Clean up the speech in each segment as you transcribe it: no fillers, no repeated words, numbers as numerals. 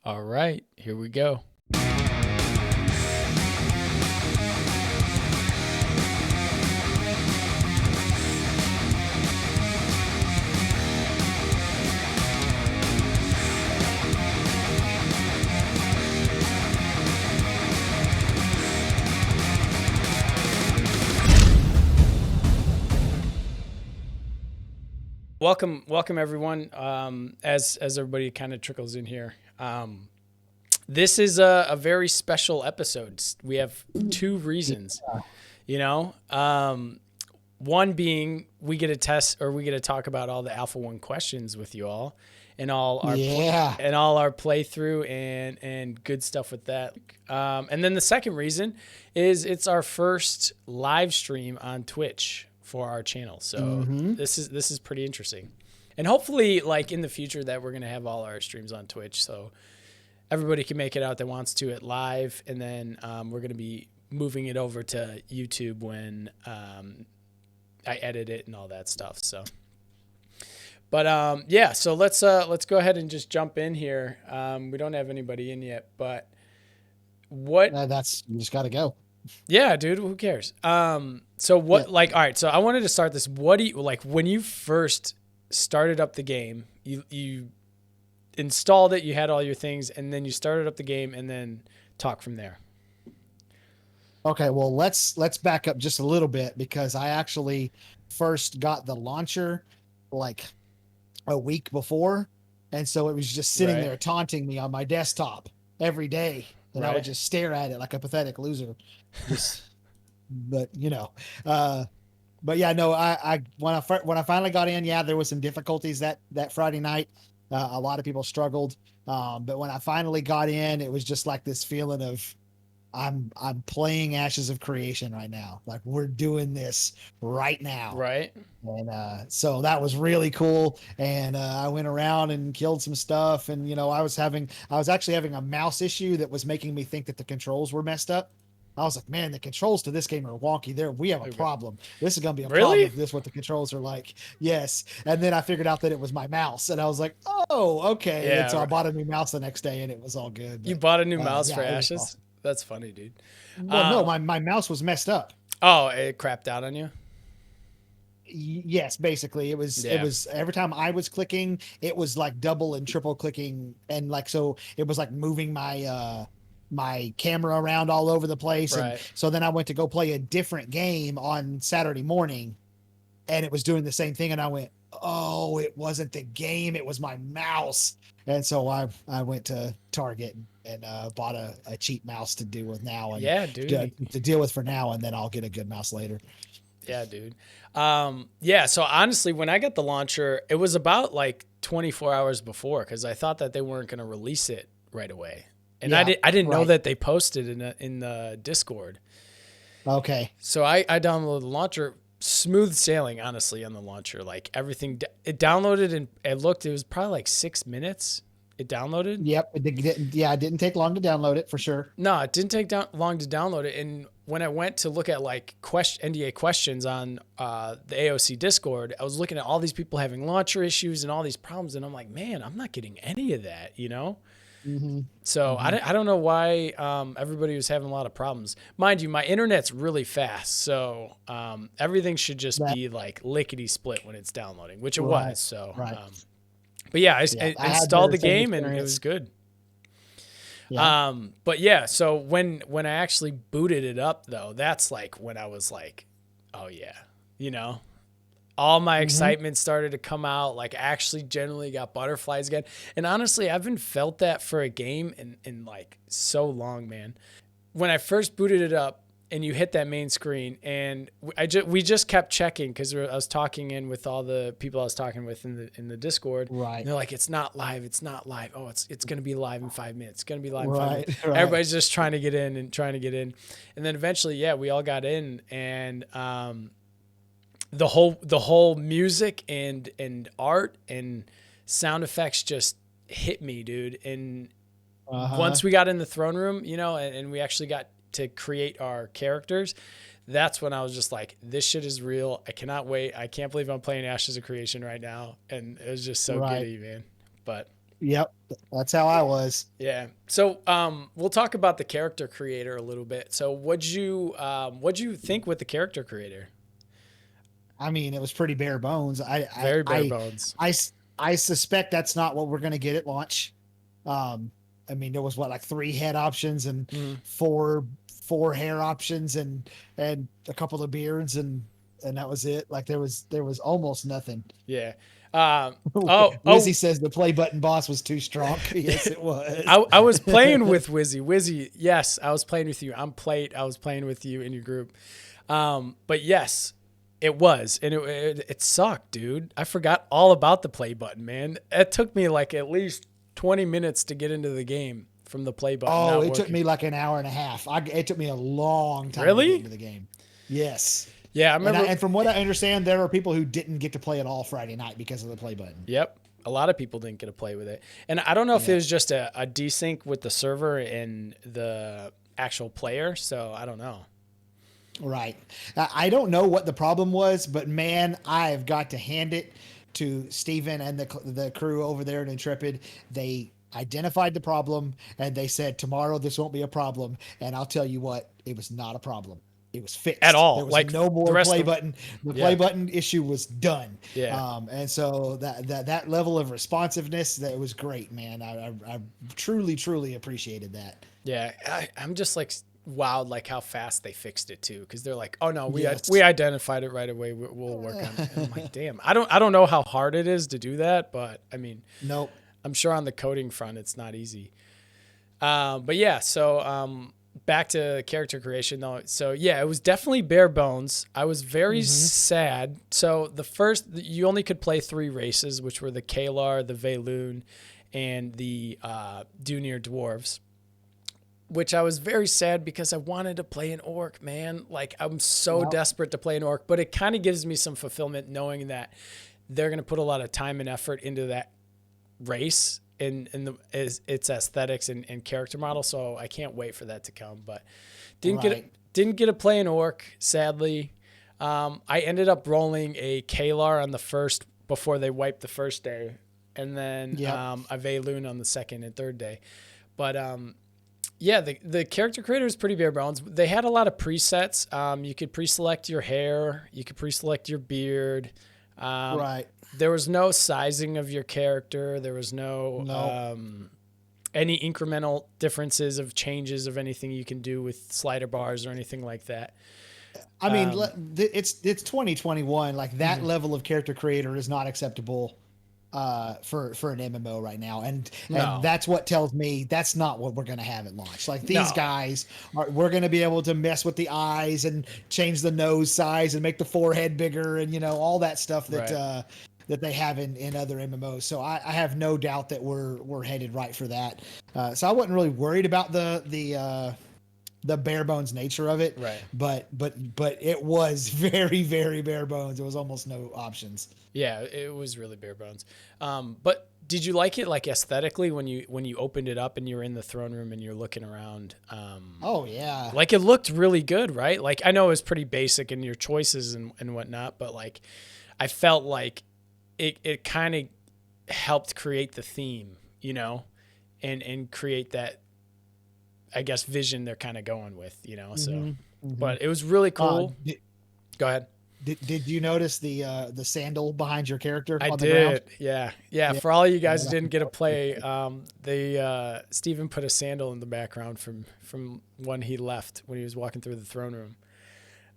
All right, here we go. Welcome everyone. As everybody kind of trickles in here, this is a very special episode. We have two reasons, you know. One being we get to test or we get to talk about all the Alpha One questions with you all, and Yeah. all our playthrough and good stuff with that. And then the second reason is it's our first live stream on Twitch for our channel. So this is pretty interesting. And hopefully like in the future that we're going to have all our streams on Twitch. So everybody can make it out that wants to it live. And then we're going to be moving it over to YouTube when I edit it and all that stuff. So, but yeah, so let's go ahead and just jump in here. We don't have anybody in yet, but That's you just got to go. Yeah, dude, who cares? So what, Yeah. like, all right, so I wanted to start this. What do you, like, when you first started up the game, you installed it, you had all your things, and then you started up the game and then talk from there. Okay, well, let's back up just a little bit because I actually first got the launcher like a week before, and so it was just sitting Right. there taunting me on my desktop every day, and I would Right. just stare at it like a pathetic loser. Just, but uh, but yeah, no, I when I finally got in, yeah, there was some difficulties that Friday night. A lot of people struggled, but when I finally got in, it was just like this feeling of I'm playing Ashes of Creation right now. Like we're doing this right now. Right. And so that was really cool. And I went around and killed some stuff. And I was actually having a mouse issue that was making me think that the controls were messed up. I was like, man, the controls to this game are wonky. We have a Okay. problem. This is gonna be a Really? problem if this is what the controls are like. Yes. And then I figured out that it was my mouse, and I was like, oh, okay. Yeah, And so I right. bought a new mouse the next day, and it was all good. You But bought a new mouse yeah, for it was Ashes? awesome. That's funny, dude. Well, no, my mouse was messed up. Oh, it crapped out on you? Yes, basically it Yeah. was every time I was clicking, it was like double and triple clicking, and like so it was like moving my camera around all over the place. And Right. so then I went to go play a different game on Saturday morning, and it was doing the same thing, and I went, oh, it wasn't the game, it was my mouse. And so I went to Target and bought a cheap mouse to deal with now, and Yeah, dude. to deal with for now, and then I'll get a good mouse later. Yeah, dude. Yeah, so honestly, when I got the launcher, it was about like 24 hours before because I thought that they weren't going to release it right away. And Yeah, I didn't know right. that they posted in the Discord. Okay. So I downloaded the launcher, smooth sailing, honestly, on the launcher. Like everything, it downloaded and it was probably like 6 minutes. It downloaded. Yep. It didn't take long to download it for sure. No, it didn't take long to download it. And when I went to look at like NDA questions on the AOC Discord, I was looking at all these people having launcher issues and all these problems. And I'm like, man, I'm not getting any of that, you know? Mm-hmm. So Mm-hmm. I don't know why everybody was having a lot of problems. Mind you, my internet's really fast. So everything should just That be like lickety split when it's downloading, which it right. was. So, Right. but yeah, Yeah. I I had installed the the same game and it was experience. good. Yeah. But yeah, so when I actually booted it up though, that's like when I was like, oh yeah, you know, all my Mm-hmm. excitement started to come out. Like I actually generally got butterflies again. And honestly, I haven't felt that for a game in like so long, man. When I first booted it up and you hit that main screen and we just kept checking because I was talking in with all the people I was talking with in the Discord. Right. And they're like, it's not live. It's not live. Oh, it's going to be live in 5 minutes. It's going to be live in 5 minutes. Right. Right. Everybody's just trying to get in and trying to get in. And then eventually, yeah, we all got in and, the whole music and art and sound effects just hit me, dude. And Uh-huh. once we got in the throne room, you know, and we actually got to create our characters, that's when I was just like, this shit is real. I cannot wait. I can't believe I'm playing Ashes of Creation right now. And it was just so Right. giddy, man. But Yep, that's how I was. Yeah. So we'll talk about the character creator a little bit. So what'd you think with the character creator? I mean, it was pretty bare bones. Very bare bones. I, I suspect that's not what we're going to get at launch. Um, I mean, there was what, like 3 head options and Mhm. four hair options and a couple of beards and that was it. Like there was almost nothing. Yeah. Oh, Wizzy says the play button boss was too strong. Yes, it was. I was playing with Wizzy. Wizzy, yes, I was playing with you. I'm Plate. I was playing with you in your group. But yes, it was, and it sucked, dude. I forgot all about the play button, man. It took me like at least 20 minutes to get into the game from the play button. Oh, not it took working. me like an hour and a half. It took me a long time to Really? get into the game. Yes. Yeah, I And, remember. and from what I understand, there are people who didn't get to play it all Friday night because of the play button. Yep. A lot of people didn't get to play with it. And I don't know if it Yeah. was just a desync with the server and the actual player. So I don't know. Right. I don't know what the problem was, but man, I've got to hand it to Steven and the crew over there at Intrepid. They identified the problem and they said, tomorrow this won't be a problem. And I'll tell you what, it was not a problem. It was fixed At all. There was Like, no the more rest play of- button. The Yeah. play button issue was done. Yeah. And so that level of responsiveness, that was great, man. I truly, truly appreciated that. Yeah. I'm just like wowed, like how fast they fixed it too. Cause they're like, oh no, Yes. we identified it right away. We'll work on it. And I'm like, damn, I don't know how hard it is to do that, but I mean, Nope. I'm sure on the coding front, it's not easy. But yeah, so back to character creation though. So yeah, it was definitely bare bones. I was very sad. So you only could play 3 races, which were the Kalar, the Valoon, and the Dunir dwarves. Which I was very sad because I wanted to play an orc, man. Like I'm so Wow. desperate to play an orc, but it kind of gives me some fulfillment knowing that they're going to put a lot of time and effort into that race in its aesthetics and character model. So I can't wait for that to come. But didn't Right. didn't get to play an orc, sadly. I ended up rolling a Kalar on the first before they wiped the first day, and then Yep. a Valoon on the second and third day. But yeah, the character creator is pretty bare bones. They had a lot of presets. You could pre-select your hair. You could pre-select your beard. Right. There was no sizing of your character. There was no any incremental differences of changes of anything you can do with slider bars or anything like that. I mean, it's 2021. Like that level of character creator is not acceptable for an MMO right now, and No. that's what tells me that's not what we're gonna have at launch. Like these No. guys we're gonna be able to mess with the eyes and change the nose size and make the forehead bigger and all that stuff that Right. that they have in other MMOs. So I have no doubt that we're headed right for that. So I wasn't really worried about the bare bones nature of it. Right. But it was very, very bare bones. There was almost no options. Yeah, it was really bare bones. But did you like it, like aesthetically, when you opened it up and you were in the throne room and you're looking around? Oh yeah. Like it looked really good, right? Like I know it was pretty basic in your choices and whatnot, but like I felt like it kind of helped create the theme, and create that, I guess, vision they're kind of going with, So, Mhm. but it was really cool. Did, Go ahead. did you notice the sandal behind your character I on the did. ground? Yeah. For all you guys who didn't get to play, Steven put a sandal in the background from when he left when he was walking through the throne room.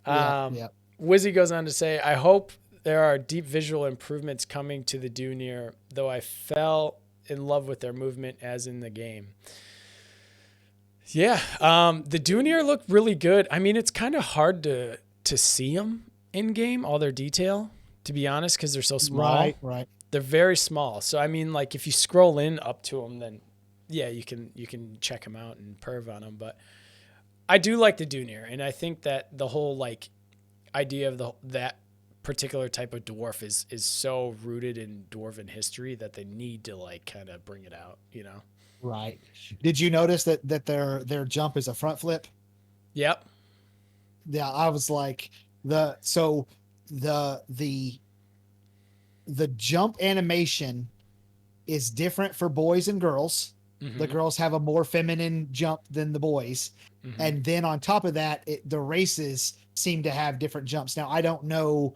Yeah. Wizzy goes on to say, I hope there are deep visual improvements coming to the Dunir, though I fell in love with their movement as in the game. Yeah, the Dunir look really good. I mean, it's kind of hard to see them in game, all their detail, to be honest, because they're so small. Right. They're very small. So I mean, like if you scroll in up to them, then yeah, you can check them out and perv on them. But I do like the Dunir, and I think that the whole like idea of that particular type of dwarf is so rooted in dwarven history that they need to like kind of bring it out, Right. Did you notice that their jump is a front flip? Yep. Yeah, I was like the jump animation is different for boys and girls. The girls have a more feminine jump than the boys. And then on top of that, the races seem to have different jumps. Now, I don't know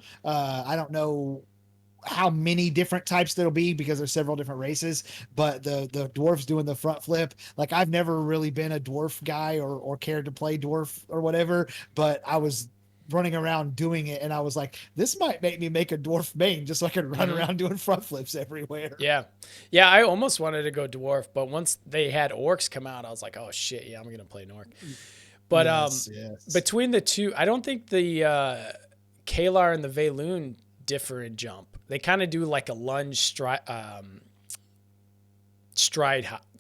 how many different types there'll be because there's several different races, but the dwarfs doing the front flip, like I've never really been a dwarf guy or cared to play dwarf or whatever, but I was running around doing it and I was like, this might make me make a dwarf main just so I can run around doing front flips everywhere. Yeah. Yeah, I almost wanted to go dwarf, but once they had orcs come out, I was like, oh shit, yeah, I'm gonna play an orc. But Yes. between the two, I don't think the Kalar and the Valoon differ in jump. They kind of do like a lunge stride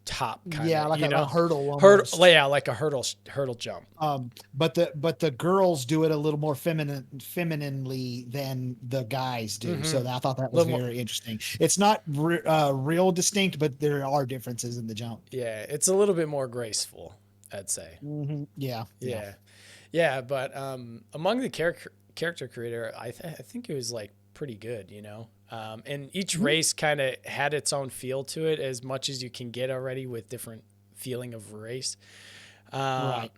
top kind of. Yeah, like a hurdle. Yeah, like a hurdle jump. But the girls do it a little more femininely than the guys do. So I thought that was very interesting. It's not real distinct, but there are differences in the jump. Yeah, it's a little bit more graceful, I'd say. Yeah. But among the character creator, I think it was like pretty good, you know. And each race kind of had its own feel to it, as much as you can get already with different feeling of race. Right.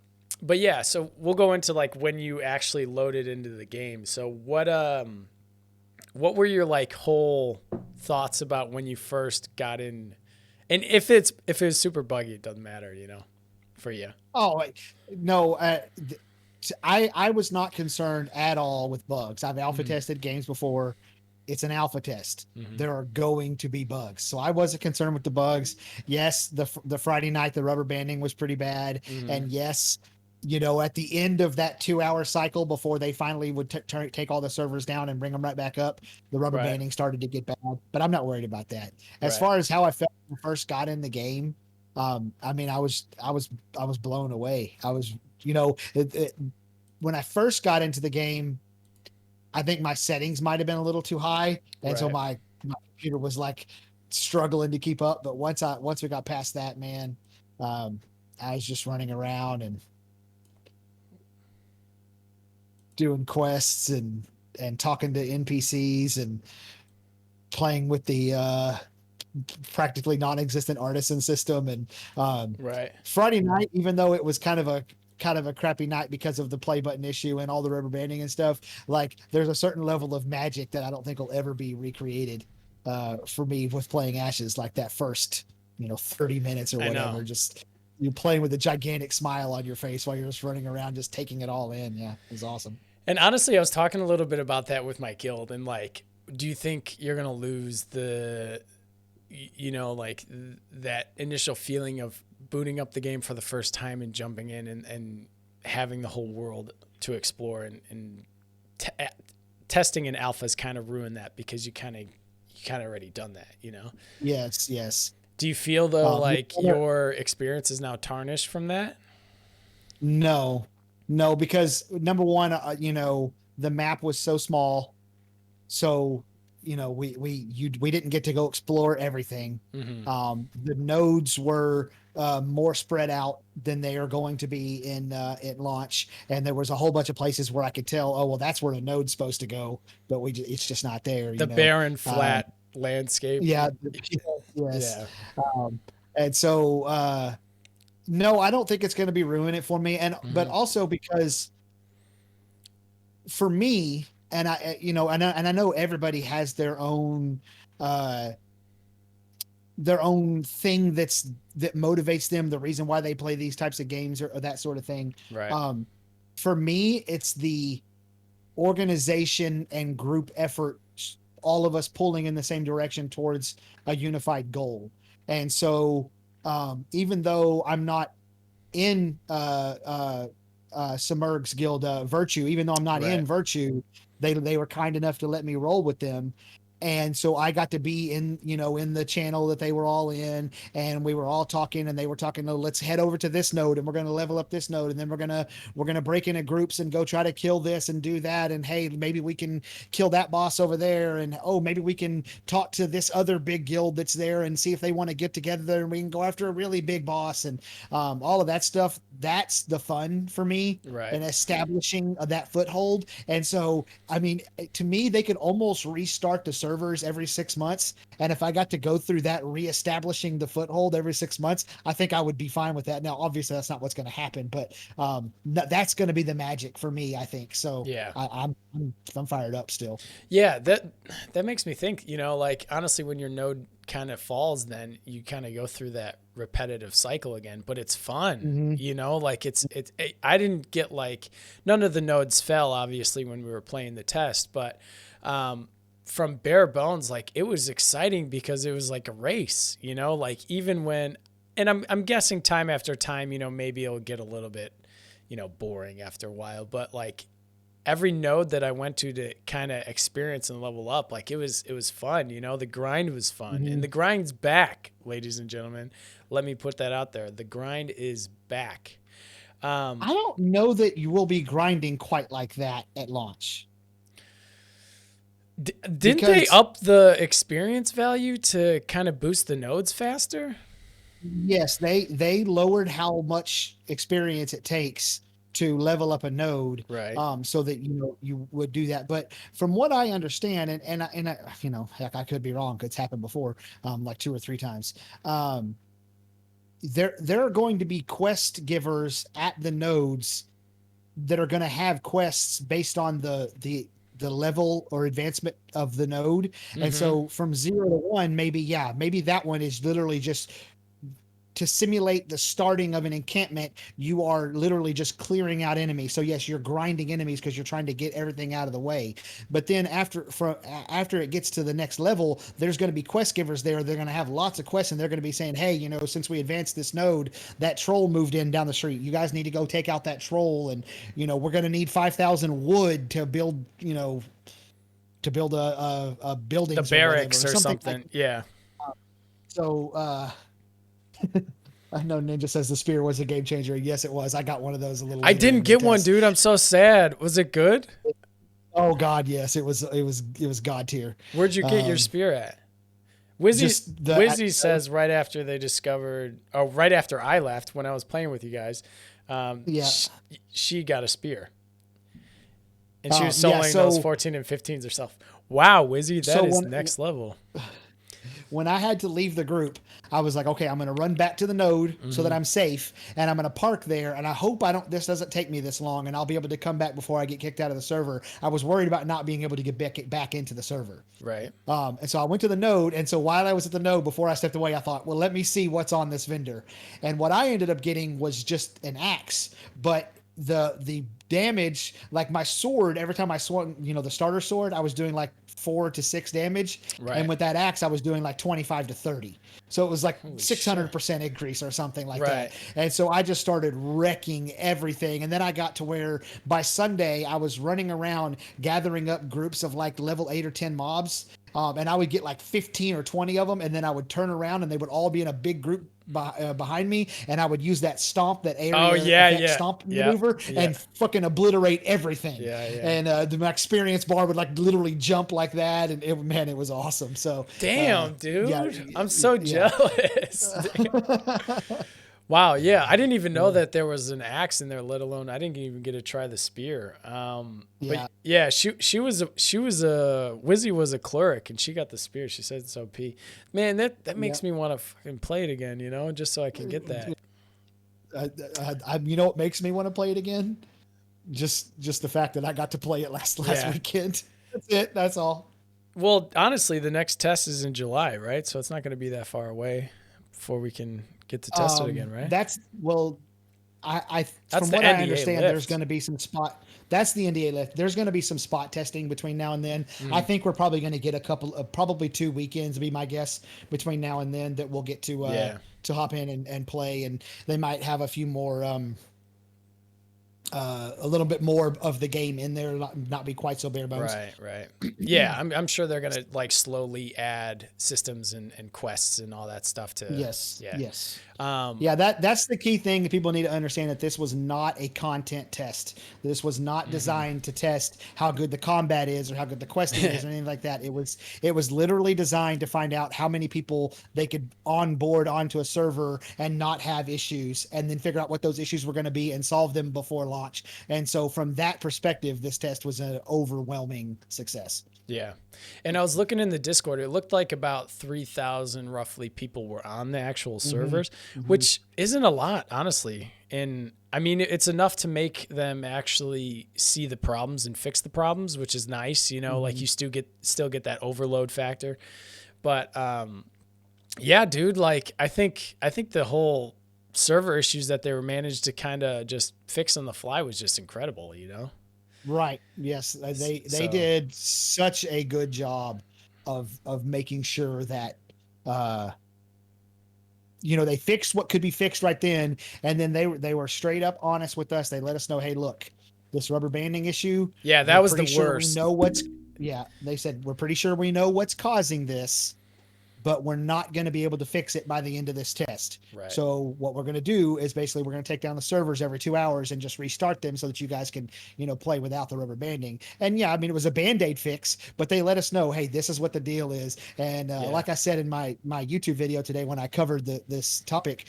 But yeah, so we'll go into like when you actually loaded into the game. So what were your like whole thoughts about when you first got in? And if it was super buggy, it doesn't matter, you know, for you. Oh no, I was not concerned at all with bugs. I've alpha tested games before. It's an alpha test. There are going to be bugs. So I wasn't concerned with the bugs. Yes, the Friday night, the rubber banding was pretty bad. And yes, you know, at the end of that 2-hour cycle before they finally would take all the servers down and bring them right back up, the rubber banding started to get bad, but I'm not worried about that. As far as how I felt when I first got in the game, I mean, I was blown away. I was, you know, when I first got into the game, I think my settings might have been a little too high. And so my computer was like struggling to keep up. But once we got past that, man, I was just running around and doing quests and talking to NPCs and playing with the practically non-existent artisan system. And Friday night, even though it was kind of a crappy night because of the play button issue and all the rubber banding and stuff, like there's a certain level of magic that I don't think will ever be recreated for me with playing Ashes, like that first, 30 minutes or whatever. Just you're playing with a gigantic smile on your face while you're just running around, just taking it all in. Yeah, it was awesome. And honestly, I was talking a little bit about that with my guild, and like, do you think you're going to lose that initial feeling of booting up the game for the first time and jumping in and having the whole world to explore, and testing in alphas kind of ruined that because you kind of already done that, you know? Yes. Do you feel though like your experience is now tarnished from that? No, because number one, the map was so small, so we didn't get to go explore everything. The nodes were more spread out than they are going to be in launch, and there was a whole bunch of places where I could tell, oh well, that's where the node's supposed to go, but it's just not there. The barren flat landscape. Yeah. Yes. Yeah. And so no, I don't think it's going to be ruining it for me, and but also because for me. And I know everybody has their own thing that motivates them, the reason why they play these types of games or that sort of thing. Right. For me, it's the organization and group effort, all of us pulling in the same direction towards a unified goal. And so, even though I'm not in Simurgh's guild, Virtue, even though I'm not in Virtue, they were kind enough to let me roll with them. And so I got to be in the channel that they were all in, and we were all talking, and they were talking, no, let's head over to this node, and we're going to level up this node, and then we're going to break into groups and go try to kill this and do that. And hey, maybe we can kill that boss over there. And oh, maybe we can talk to this other big guild that's there and see if they want to get together and we can go after a really big boss. And all of that stuff, that's the fun for me, and establishing that foothold. And so, I mean, to me, they could almost restart the server servers every 6 months. And if I got to go through that reestablishing the foothold every 6 months, I think I would be fine with that. Now, obviously that's not what's going to happen, but that's going to be the magic for me, I think. So Yeah. I'm fired up still. Yeah, that makes me think, like honestly, when your node kind of falls, then you kind of go through that repetitive cycle again, but it's fun, like I didn't get like, none of the nodes fell obviously when we were playing the test, but from bare bones, like it was exciting because it was like a race, like even when, and I'm guessing time after time, maybe it'll get a little bit, boring after a while, but like every node that I went to kind of experience and level up, like it was fun, the grind was fun, and the grind's back, ladies and gentlemen. Let me put that out there. The grind is back. I don't know that you will be grinding quite like that at launch. Didn't they up the experience value to kind of boost the nodes faster? Yes, they lowered how much experience it takes to level up a node, right? So that you would do that. But from what I understand, and I, heck, I could be wrong. It's happened before, like 2 or 3 times. There are going to be quest givers at the nodes that are going to have quests based on the level or advancement of the node. And so from 0 to 1, maybe that one is literally just to simulate the starting of an encampment. You are literally just clearing out enemies. So yes, you're grinding enemies because you're trying to get everything out of the way. But then after it gets to the next level, there's going to be quest givers there. They're going to have lots of quests, and they're going to be saying, hey, since we advanced this node, that troll moved in down the street. You guys need to go take out that troll, and we're going to need 5,000 wood to build a building, the barracks or something. Like, yeah. So I know Ninja says the spear was a game changer. Yes, it was. I got one of those a little. I didn't get one, dude. I'm so sad. Was it good? Oh God, yes. It was God tier. Where'd you get your spear at? Wizzy says right after they discovered, right after I left when I was playing with you guys, she got a spear, and she was soloing those 14 and 15s herself. Wow, Wizzy, that is next level. When I had to leave the group, I was like, okay, I'm going to run back to the node so that I'm safe, and I'm going to park there. And I hope this doesn't take me this long, and I'll be able to come back before I get kicked out of the server. I was worried about not being able to get back into the server. Right. And so I went to the node. And so while I was at the node, before I stepped away, I thought, well, let me see what's on this vendor. And what I ended up getting was just an axe, but the damage, like my sword, every time I swung, the starter sword, I was doing like 4 to 6 damage. Right. And with that axe, I was doing like 25 to 30. So it was like 600% increase or something like that. And so I just started wrecking everything. And then I got to where by Sunday I was running around gathering up groups of like level 8 or 10 mobs. And I would get like 15 or 20 of them. And then I would turn around and they would all be in a big group behind me, and I would use that stomp, that area stomp maneuver, and fucking obliterate everything. And my experience bar would like literally jump like that, and it was awesome. So damn, dude, I'm so jealous. Wow, yeah, I didn't even know that there was an axe in there, let alone I didn't even get to try the spear. But yeah, she was a Wizzy was a cleric, and she got the spear. She said it's OP. Man, that makes me want to fucking play it again, just so I can get that. What makes me want to play it again? Just the fact that I got to play it last weekend. That's it. That's all. Well, honestly, the next test is in July, right? So it's not going to be that far away before we can get to test it again, right? That's from what I understand, there's going to be some spot. That's the NDA lift. There's going to be some spot testing between now and then. I think we're probably going to get a couple of, probably 2 weekends, be my guess, between now and then, that we'll get to hop in and play, and they might have a few more a little bit more of the game in there, not be quite so bare bones. Right. Yeah, I'm sure they're gonna like slowly add systems and quests and all that stuff to. Yes. Yeah, that's the key thing that people need to understand, that this was not a content test. This was not designed to test how good the combat is or how good the questing is or anything like that. It was literally designed to find out how many people they could onboard onto a server and not have issues, and then figure out what those issues were going to be and solve them before launch. And so from that perspective, this test was an overwhelming success. Yeah. And I was looking in the Discord. It looked like about 3,000 roughly people were on the actual servers, which isn't a lot, honestly. And I mean, it's enough to make them actually see the problems and fix the problems, which is nice. You know, like you still get that overload factor. But yeah, dude, like I think the whole server issues that they were managed to kind of just fix on the fly was just incredible, you know? Right. Yes. They So- did such a good job of making sure that, they fixed what could be fixed right then. And then they were straight up honest with us. They let us know, hey, look, this rubber banding issue. Yeah, that we're was the pretty sure worst. We know what's, they said, we're pretty sure we know what's causing this, but we're not going to be able to fix it by the end of this test. Right. So what we're going to do is basically we're going to take down the servers every 2 hours and just restart them so that you guys can, play without the rubber banding. And yeah, I mean, it was a Band-Aid fix, but they let us know, hey, this is what the deal is. And like I said in my YouTube video today, when I covered this topic,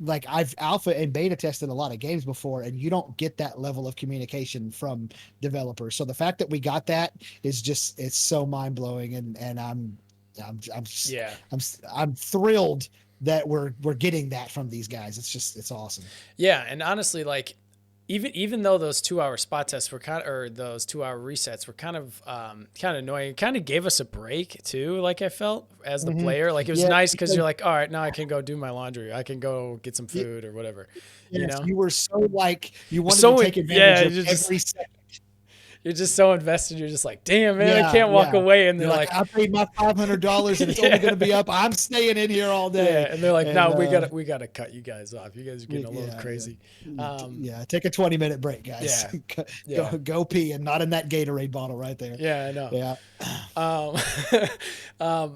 like I've alpha and beta tested a lot of games before, and you don't get that level of communication from developers. So the fact that we got that is just, it's so mind blowing. And I'm thrilled that we're getting that from these guys. It's awesome. Yeah. And honestly, like even though those 2 hour spot tests were those 2 hour resets were kind of annoying, it kind of gave us a break too. Like I felt as the player, like it was nice because you're like, all right, now I can go do my laundry. I can go get some food or whatever. Yes, you were so like, you wanted to take advantage of every second. You're just so invested. You're just like, damn, man, I can't walk away. And they're like, I paid my $500 and it's only going to be up. I'm staying in here all day. Yeah. And they're like, no, we gotta cut you guys off. You guys are getting a little crazy. Take a 20-minute break, guys. Go pee, and not in that Gatorade bottle right there. Yeah, I know.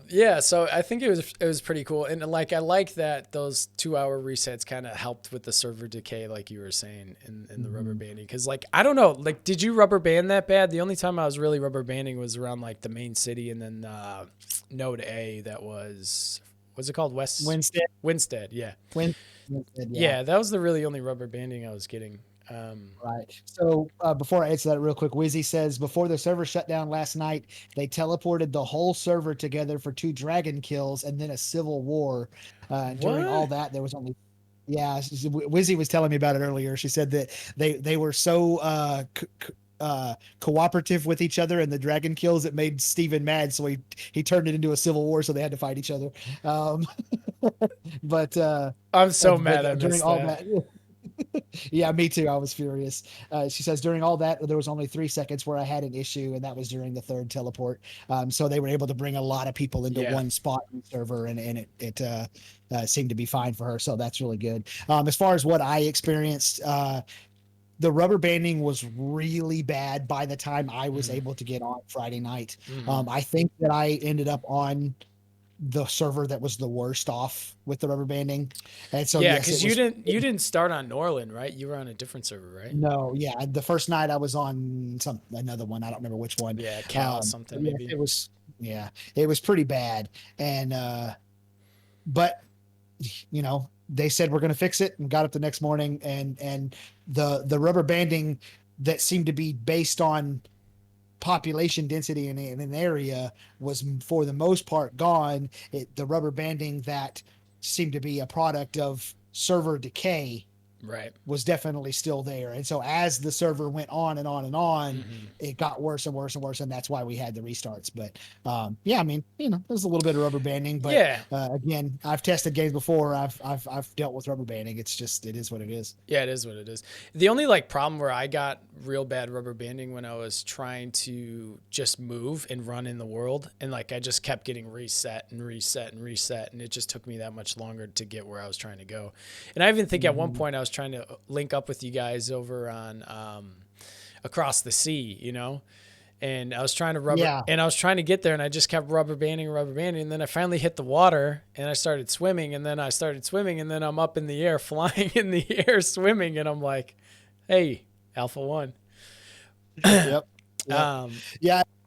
Yeah. So I think it was pretty cool. And like, I like that those 2 hour resets kind of helped with the server decay, like you were saying, in the rubber banding. Cause like, I don't know, like, did you rubber band that bad? The only time I was really rubber banding was around like the main city, and then Node A, that what's it called? Winstead. Yeah. Winstead, yeah. That was the really only rubber banding I was getting. Right. So before I answer that real quick, Wizzy says, before the server shut down last night, they teleported the whole server together for 2 dragon kills and then a civil war. During all that, there was only, Wizzy was telling me about it earlier. She said that they were so cooperative with each other, and the dragon kills, it made Steven mad, so he turned it into a civil war, so they had to fight each other. But I'm so mad I during missed all that. Yeah, me too. I was furious. She says during all that, there was only 3 seconds where I had an issue, and that was during the 3rd teleport. So they were able to bring a lot of people into one spot in the server, and it seemed to be fine for her. So that's really good. As far as what I experienced, the rubber banding was really bad by the time I was able to get on Friday night. I think that I ended up on the server that was the worst off with the rubber banding. And so because you didn't start on Norland, right? You were on a different server, right? No, the first night I was on another one. I don't remember which one. Yeah, Cal something maybe. It was pretty bad. And but they said we're going to fix it, and got up the next morning, and the rubber banding that seemed to be based on population density in an area was for the most part gone. The rubber banding that seemed to be a product of server decay was definitely still there. And so as the server went on and on and on, it got worse and worse and worse, and that's why we had the restarts. But I mean, there's a little bit of rubber banding, but again, I've tested games before. I've dealt with rubber banding. It is what it is. Yeah, it is what it is. The only like problem where I got real bad rubber banding when I was trying to just move and run in the world, and like I just kept getting reset, and it just took me that much longer to get where I was trying to go. And I even think at one point I was trying to link up with you guys over on Across the Sea, and I was trying to and I was trying to get there, and I just kept rubber banding, and then I finally hit the water, and I started swimming, and then I'm up in the air, flying in the air, swimming, and I'm like, hey, Alpha 1. Yep.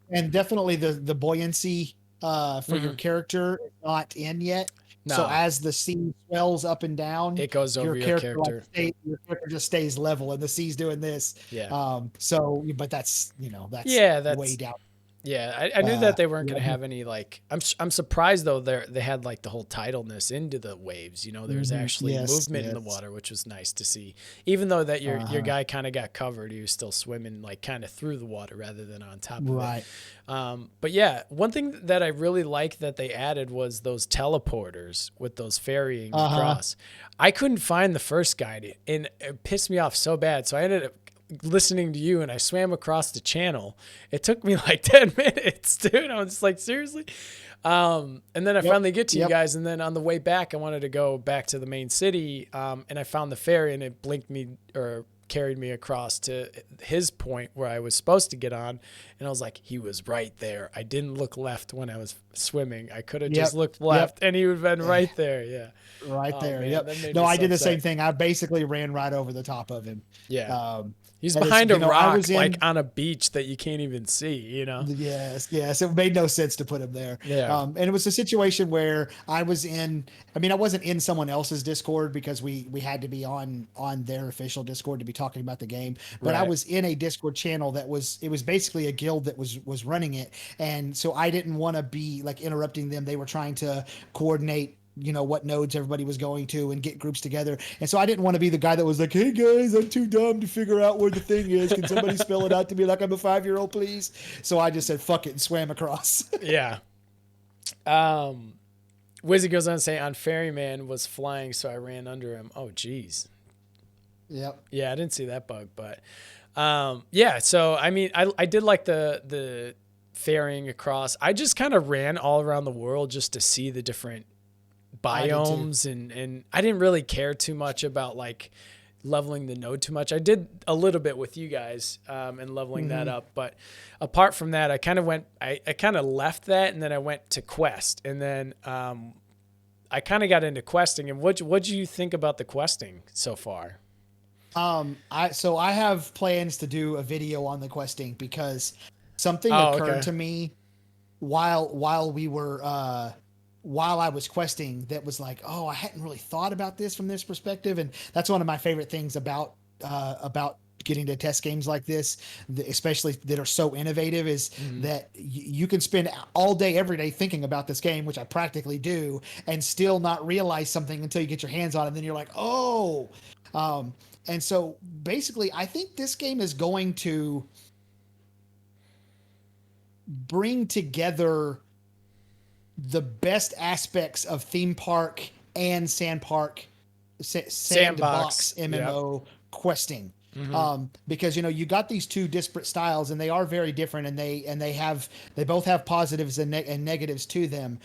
And definitely the buoyancy for your character is not in yet. So No, as the sea swells up and down, it goes over your character. your character just stays level, and the sea's doing this. Yeah. So, but that's that's Yeah, way that's down. yeah. I knew that they weren't going to Yeah. have any like. I'm surprised though. They had like the whole tidalness into the waves. You know, there's actually Yes, movement in the water, which was nice to see. Even though that your guy kind of got covered, he was still swimming like kind of through the water rather than on top of Right. it. But yeah, one thing that I really liked that they added was those teleporters with those ferrying across. I couldn't find the first guide, and it pissed me off so bad. So I ended up listening to you, and I swam across the channel. It took me like 10 minutes, dude. I was just like, seriously? And then I finally get to you guys, and then on the way back, I wanted to go back to the main city, and I found the ferry, and it blinked me or carried me across to his point where I was supposed to get on, and I was like, he was right there. I didn't look left when I was swimming. I could have just looked left, and he would have been right there. Yeah. Right there. Man, Yep. No, I did the same thing. I basically ran right over the top of him. Yeah. He's behind a rock, like on a beach that you can't even see, you know? Yes. It made no sense to put him there. Yeah. And it was a situation where I wasn't in someone else's Discord because we had to be on their official Discord to be talking about the game. But I was in a Discord channel it was basically a guild that was running it. And so I didn't want to be like interrupting them. They were trying to coordinate what nodes everybody was going to and get groups together. And so I didn't want to be the guy that was like, hey guys, I'm too dumb to figure out where the thing is. Can somebody spell it out to me like I'm a 5-year-old, please? So I just said, fuck it, and swam across. Yeah. Wizzy goes on to say, on Ferryman was flying, so I ran under him. Oh, geez. Yep. Yeah, I didn't see that bug, but yeah, so I mean, I did like the ferrying across. I just kind of ran all around the world just to see the different biomes, and I didn't really care too much about like leveling the node too much. I did a little bit with you guys and leveling that up, but apart from that, I kind of left that, and then I went to quest, and then I kind of got into questing. And what do you think about the questing so far? I have plans to do a video on the questing because something occurred to me while I was questing that was like, oh, I hadn't really thought about this from this perspective. And that's one of my favorite things about getting to test games like this, especially that are so innovative, is that you can spend all day, every day thinking about this game, which I practically do, and still not realize something until you get your hands on it. And then you're like, oh, and so basically I think this game is going to bring together the best aspects of theme park and sandbox MMO questing. Because you got these two disparate styles, and they are very different, and they both have positives and negatives to them.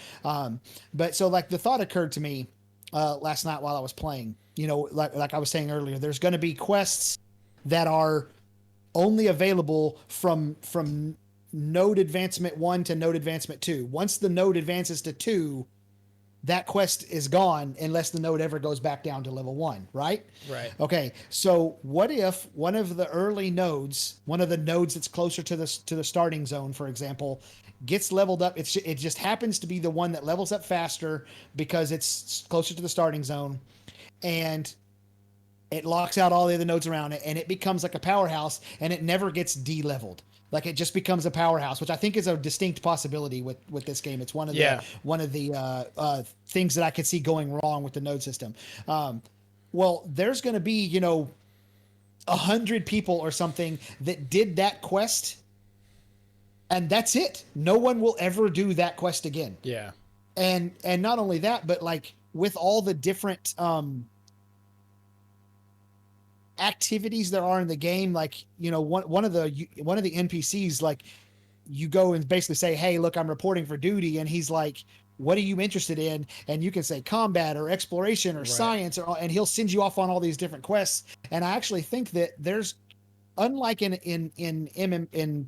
But so like the thought occurred to me last night while I was playing. Like I was saying earlier, there's going to be quests that are only available from node advancement 1 to node advancement 2. Once the node advances to 2, that quest is gone unless the node ever goes back down to level 1, right? Right. Okay. So what if one of the early nodes, one of the nodes that's closer to the starting zone, for example, gets leveled up? It just happens to be the one that levels up faster because it's closer to the starting zone, and it locks out all the other nodes around it, and it becomes like a powerhouse, and it never gets de-leveled. Like it just becomes a powerhouse, which I think is a distinct possibility with this game. It's one of the things that I could see going wrong with the node system. Well, there's going to be 100 people or something that did that quest, and that's it. No one will ever do that quest again. Yeah. And not only that, but like with all the different activities there are in the game, like one of the NPCs, like you go and basically say, hey, look, I'm reporting for duty, and he's like, what are you interested in? And you can say combat or exploration or science, and he'll send you off on all these different quests. And I actually think that there's, unlike in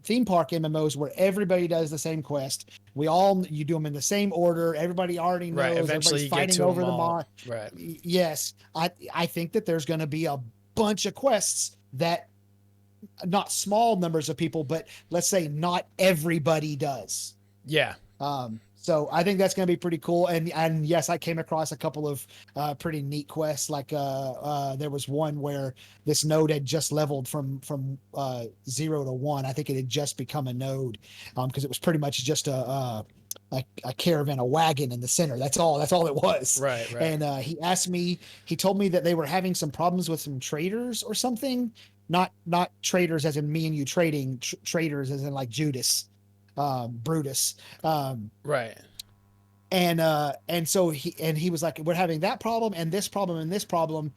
theme park MMOs where everybody does the same quest, you do them in the same order, everybody already knows, right, eventually everybody's fighting over them all. Right. Yes, I think that there's going to be a bunch of quests that not small numbers of people, but let's say not everybody does. Yeah. So I think that's going to be pretty cool. And yes, I came across a couple of pretty neat quests. Like there was one where this node had just leveled from 0 to 1. I think it had just become a node because it was pretty much just a caravan, a wagon in the center. That's all. That's all it was. Right, right. And he told me that they were having some problems with some traders or something. Not traders as in me and you trading, traders as in like Judas, Brutus. Right. And so he was like, we're having that problem and this problem and this problem.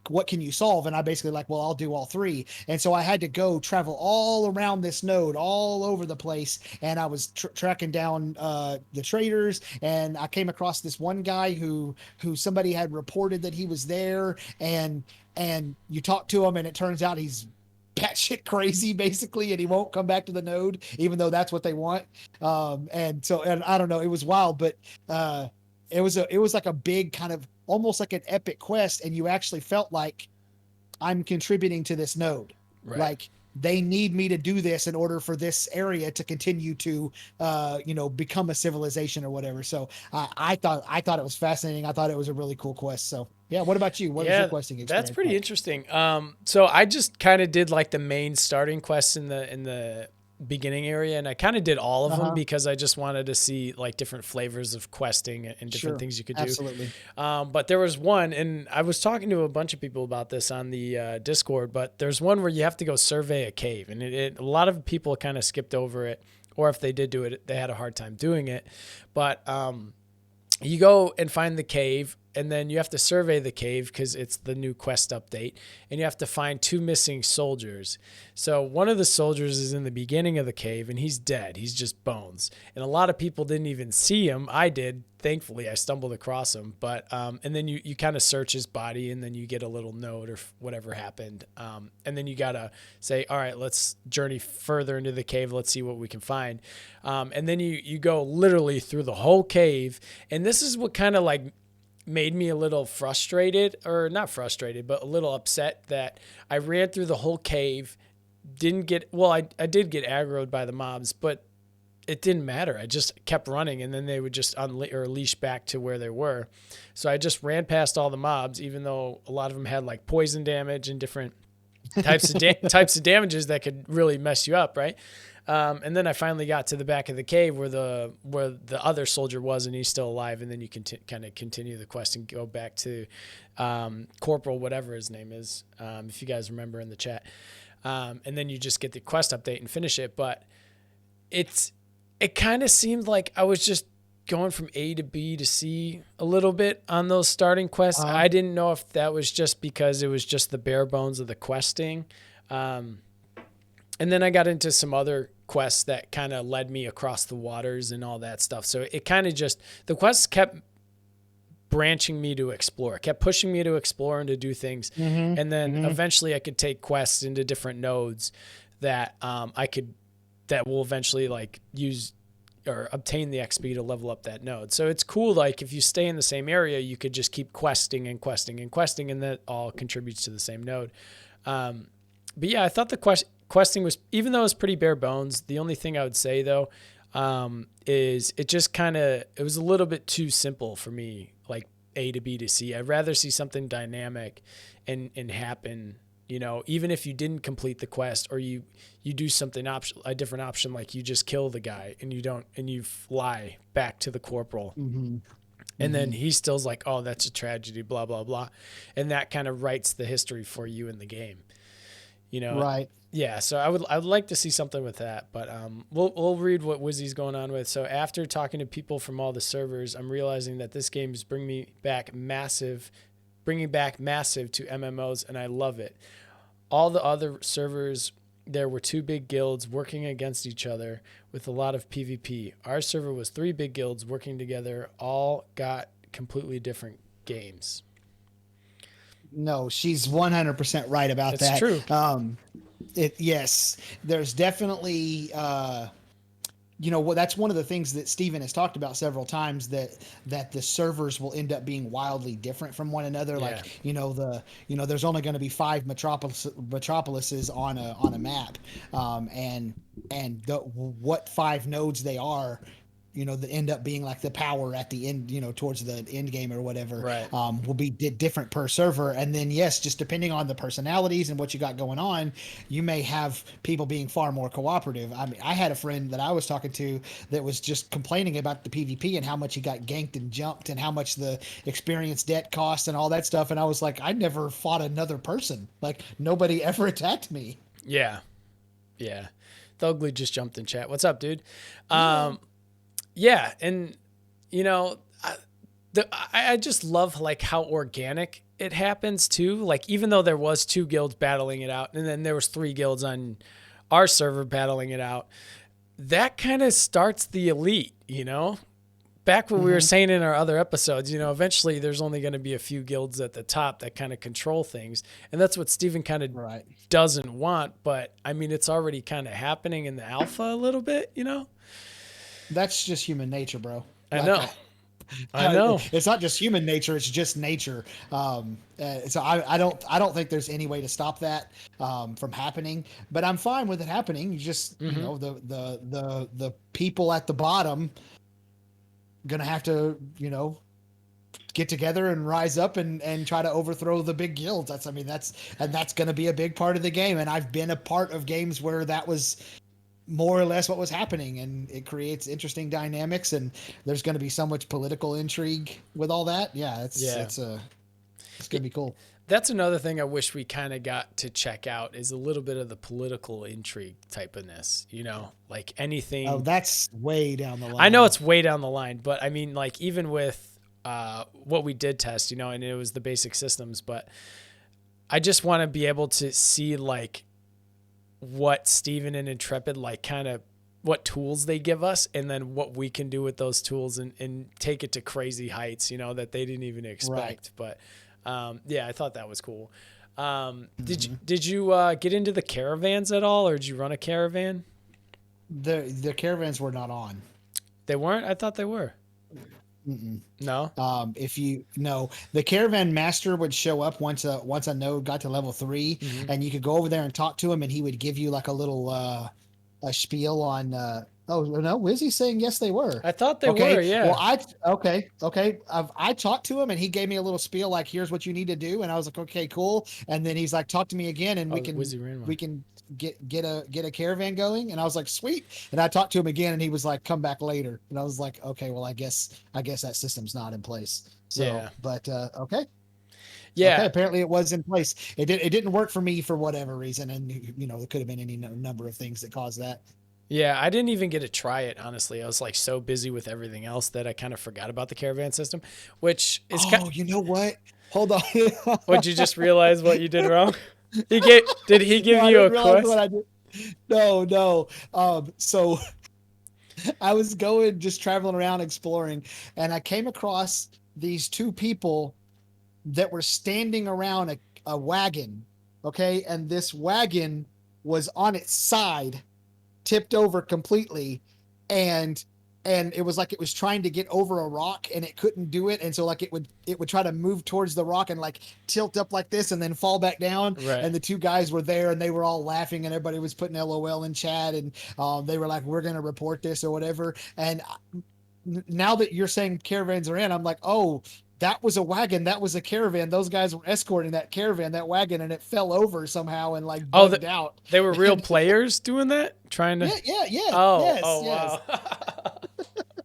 What can you solve? And I basically like, well, I'll do all three. And so I had to go travel all around this node, all over the place. And I was tracking down the traders, and I came across this one guy who somebody had reported that he was there, and you talk to him and it turns out he's batshit crazy basically, and he won't come back to the node even though that's what they want. And I don't know, it was wild, but it was like a big kind of almost like an epic quest, and you actually felt like I'm contributing to this node. Right. Like they need me to do this in order for this area to continue to become a civilization or whatever. So I thought it was fascinating. I thought it was a really cool quest. So yeah, what about you? What was your questing experience? That's pretty interesting. So I just kind of did like the main starting quests in the beginning area, and I kind of did all of them because I just wanted to see like different flavors of questing and different things you could do. Absolutely. But there was one, and I was talking to a bunch of people about this on the Discord, but there's one where you have to go survey a cave, and a lot of people kind of skipped over it, or if they did do it, they had a hard time doing it. But you go and find the cave, and then you have to survey the cave because it's the new quest update, and you have to find 2 missing soldiers. So one of the soldiers is in the beginning of the cave, and he's dead. He's just bones. And a lot of people didn't even see him. I did. Thankfully, I stumbled across him. But and then you kind of search his body, and then you get a little note or whatever happened. And then you got to say, all right, let's journey further into the cave. Let's see what we can find. And then you go literally through the whole cave. And this is what kind of like made me a little frustrated, or not frustrated, but a little upset that I ran through the whole cave, I did get aggroed by the mobs, but it didn't matter. I just kept running, and then they would just unleash back to where they were. So I just ran past all the mobs, even though a lot of them had like poison damage and different types of damages that could really mess you up, right? And then I finally got to the back of the cave where the other soldier was, and he's still alive. And then you can kind of continue the quest and go back to Corporal, whatever his name is, if you guys remember in the chat. And then you just get the quest update and finish it. But it kind of seemed like I was just going from A to B to C a little bit on those starting quests. I didn't know if that was just because it was just the bare bones of the questing. And then I got into some other quests that kind of led me across the waters and all that stuff. So it kind of just, the quests kept branching me to explore, kept pushing me to explore and to do things. And then eventually I could take quests into different nodes that that will eventually like use or obtain the XP to level up that node. So it's cool. Like if you stay in the same area, you could just keep questing and questing and questing, and that all contributes to the same node. But yeah, I thought the questing was, even though it's pretty bare bones, the only thing I would say though, is it just it was a little bit too simple for me, like A to B to C. I'd rather see something dynamic and happen, even if you didn't complete the quest, or you do something a different option, like you just kill the guy and you fly back to the corporal. And then he still's like, oh, that's a tragedy, blah, blah, blah. And that kind of writes the history for you in the game, Right. Yeah. So I would like to see something with that, but we'll read what Wizzy's going on with. So after talking to people from all the servers, I'm realizing that this game is bringing back massive to MMOs, and I love it. All the other servers, there were 2 big guilds working against each other with a lot of PvP. Our server was 3 big guilds working together, all got completely different games. No, she's 100% right about that. It's true. Yes, there's definitely, that's one of the things that Steven has talked about several times, that the servers will end up being wildly different from one another. Yeah. Like, there's only going to be 5 metropolises on a map. And what 5 nodes they are that end up being like the power at the end, towards the end game or whatever, Right. will be different per server. And then, yes, just depending on the personalities and what you got going on, you may have people being far more cooperative. I mean, I had a friend that I was talking to that was just complaining about the PvP and how much he got ganked and jumped and how much the experience debt cost and all that stuff. And I was like, I never fought another person. Like, nobody ever attacked me. Yeah. Yeah. The Ugly just jumped in chat. What's up, dude? Yeah. And, I just love like how organic it happens too. Like, even though there was 2 guilds battling it out and then there was 3 guilds on our server battling it out, that kind of starts the elite, back what we were saying in our other episodes, eventually there's only going to be a few guilds at the top that kind of control things. And that's what Steven kind of doesn't want. But I mean, it's already kind of happening in the alpha a little bit, That's just human nature, bro. I know. I know. It's not just human nature; it's just nature. So I don't think there's any way to stop that from happening. But I'm fine with it happening. You just the people at the bottom gonna have to get together and rise up and try to overthrow the big guilds. That's gonna be a big part of the game. And I've been a part of games where that was more or less what was happening, and it creates interesting dynamics, and there's going to be so much political intrigue with all that. It's gonna be cool. That's another thing I wish we kind of got to check out is a little bit of the political intrigue type of ness, like anything. Oh, that's way down the line. I know it's way down the line, but I mean, like, even with what we did test, and it was the basic systems, but I just want to be able to see like what Steven and Intrepid, like, kind of what tools they give us and then what we can do with those tools and take it to crazy heights, that they didn't even expect. Right. But yeah, I thought that was cool. Did you get into the caravans at all, or did you run a caravan? The caravans were not on. They weren't? I thought they were. Mm-mm. No. The caravan master would show up once a node got to level 3, and you could go over there and talk to him, and he would give you like a little a spiel on. Oh no, Wizzy's saying yes, they were. I thought they were. Yeah. Well, I talked to him, and he gave me a little spiel like, "Here's what you need to do," and I was like, "Okay, cool." And then he's like, "Talk to me again, and we can get a caravan going." And I was like, "Sweet." And I talked to him again, and he was like, "Come back later." And I was like, "Okay, well, I guess that system's not in place." So, yeah. But okay. Yeah. Okay, apparently it was in place. It didn't work for me for whatever reason, and it could have been any number of things that caused that. Yeah, I didn't even get to try it, honestly. I was like so busy with everything else that I kind of forgot about the caravan system, which is you know what? Hold on. Would you just realize what you did wrong? Did he give you a quest? No. So I was just traveling around exploring, and I came across these 2 people that were standing around a wagon. Okay. And this wagon was on its side, tipped over completely, and it was like it was trying to get over a rock and it couldn't do it, and so like it would try to move towards the rock and like tilt up like this and then fall back down. Right. And the 2 guys were there, and they were all laughing, and everybody was putting LOL in chat, and they were like, "We're gonna report this" or whatever. And now that you're saying caravans are in, I'm like, oh, that was a wagon. That was a caravan. Those guys were escorting that wagon, and it fell over somehow and like bugged out. They were real players doing that, trying to. Yeah. Wow.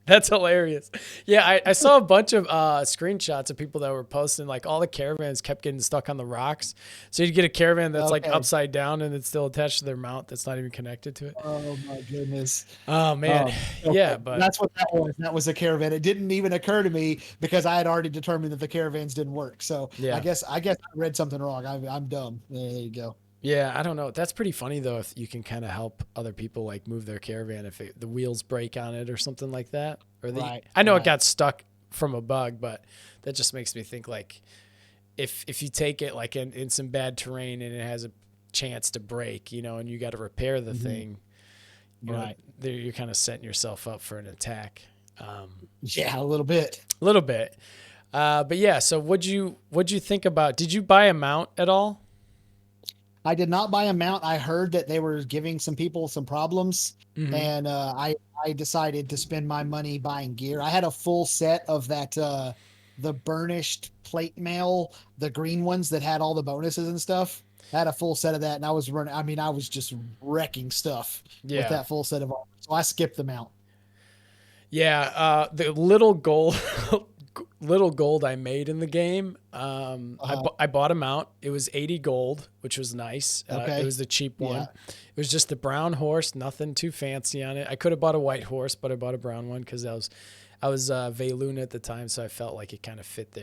That's hilarious. Yeah, I saw a bunch of screenshots of people that were posting like all the caravans kept getting stuck on the rocks. So you'd get a caravan that's like upside down and it's still attached to their mount that's not even connected to it. Oh my goodness. Oh man. Yeah, but that's what that was. That was a caravan. It didn't even occur to me because I had already determined that the caravans didn't work. So yeah. I guess I read something wrong. I'm dumb. There you go. Yeah, I don't know. That's pretty funny though, if you can kind of help other people like move their caravan if the wheels break on it or something like that. Or I know it got stuck from a bug, but that just makes me think like if you take it like in some bad terrain and it has a chance to break, and you got to repair the thing, you're kind of setting yourself up for an attack. Yeah, a little bit. But yeah, so what'd you think about? Did you buy a mount at all? I did not buy a mount. I heard that they were giving some people some problems, Hmm. and I decided to spend my money buying gear. I had a full set of that the burnished plate mail, the green ones that had all the bonuses and stuff. I had a full set of that, and I was running. I mean, I was just wrecking stuff with Yeah. that full set of armor. So I skipped the mount. Yeah, the little gold, little gold I made in the game. Uh, I bought them out. It was 80 gold, which was nice. It okay. was the cheap one. Yeah. It was just the brown horse, nothing too fancy on it. I could have bought a white horse, but I bought a brown one because I was Veiluna at the time, so I felt like it kind of fit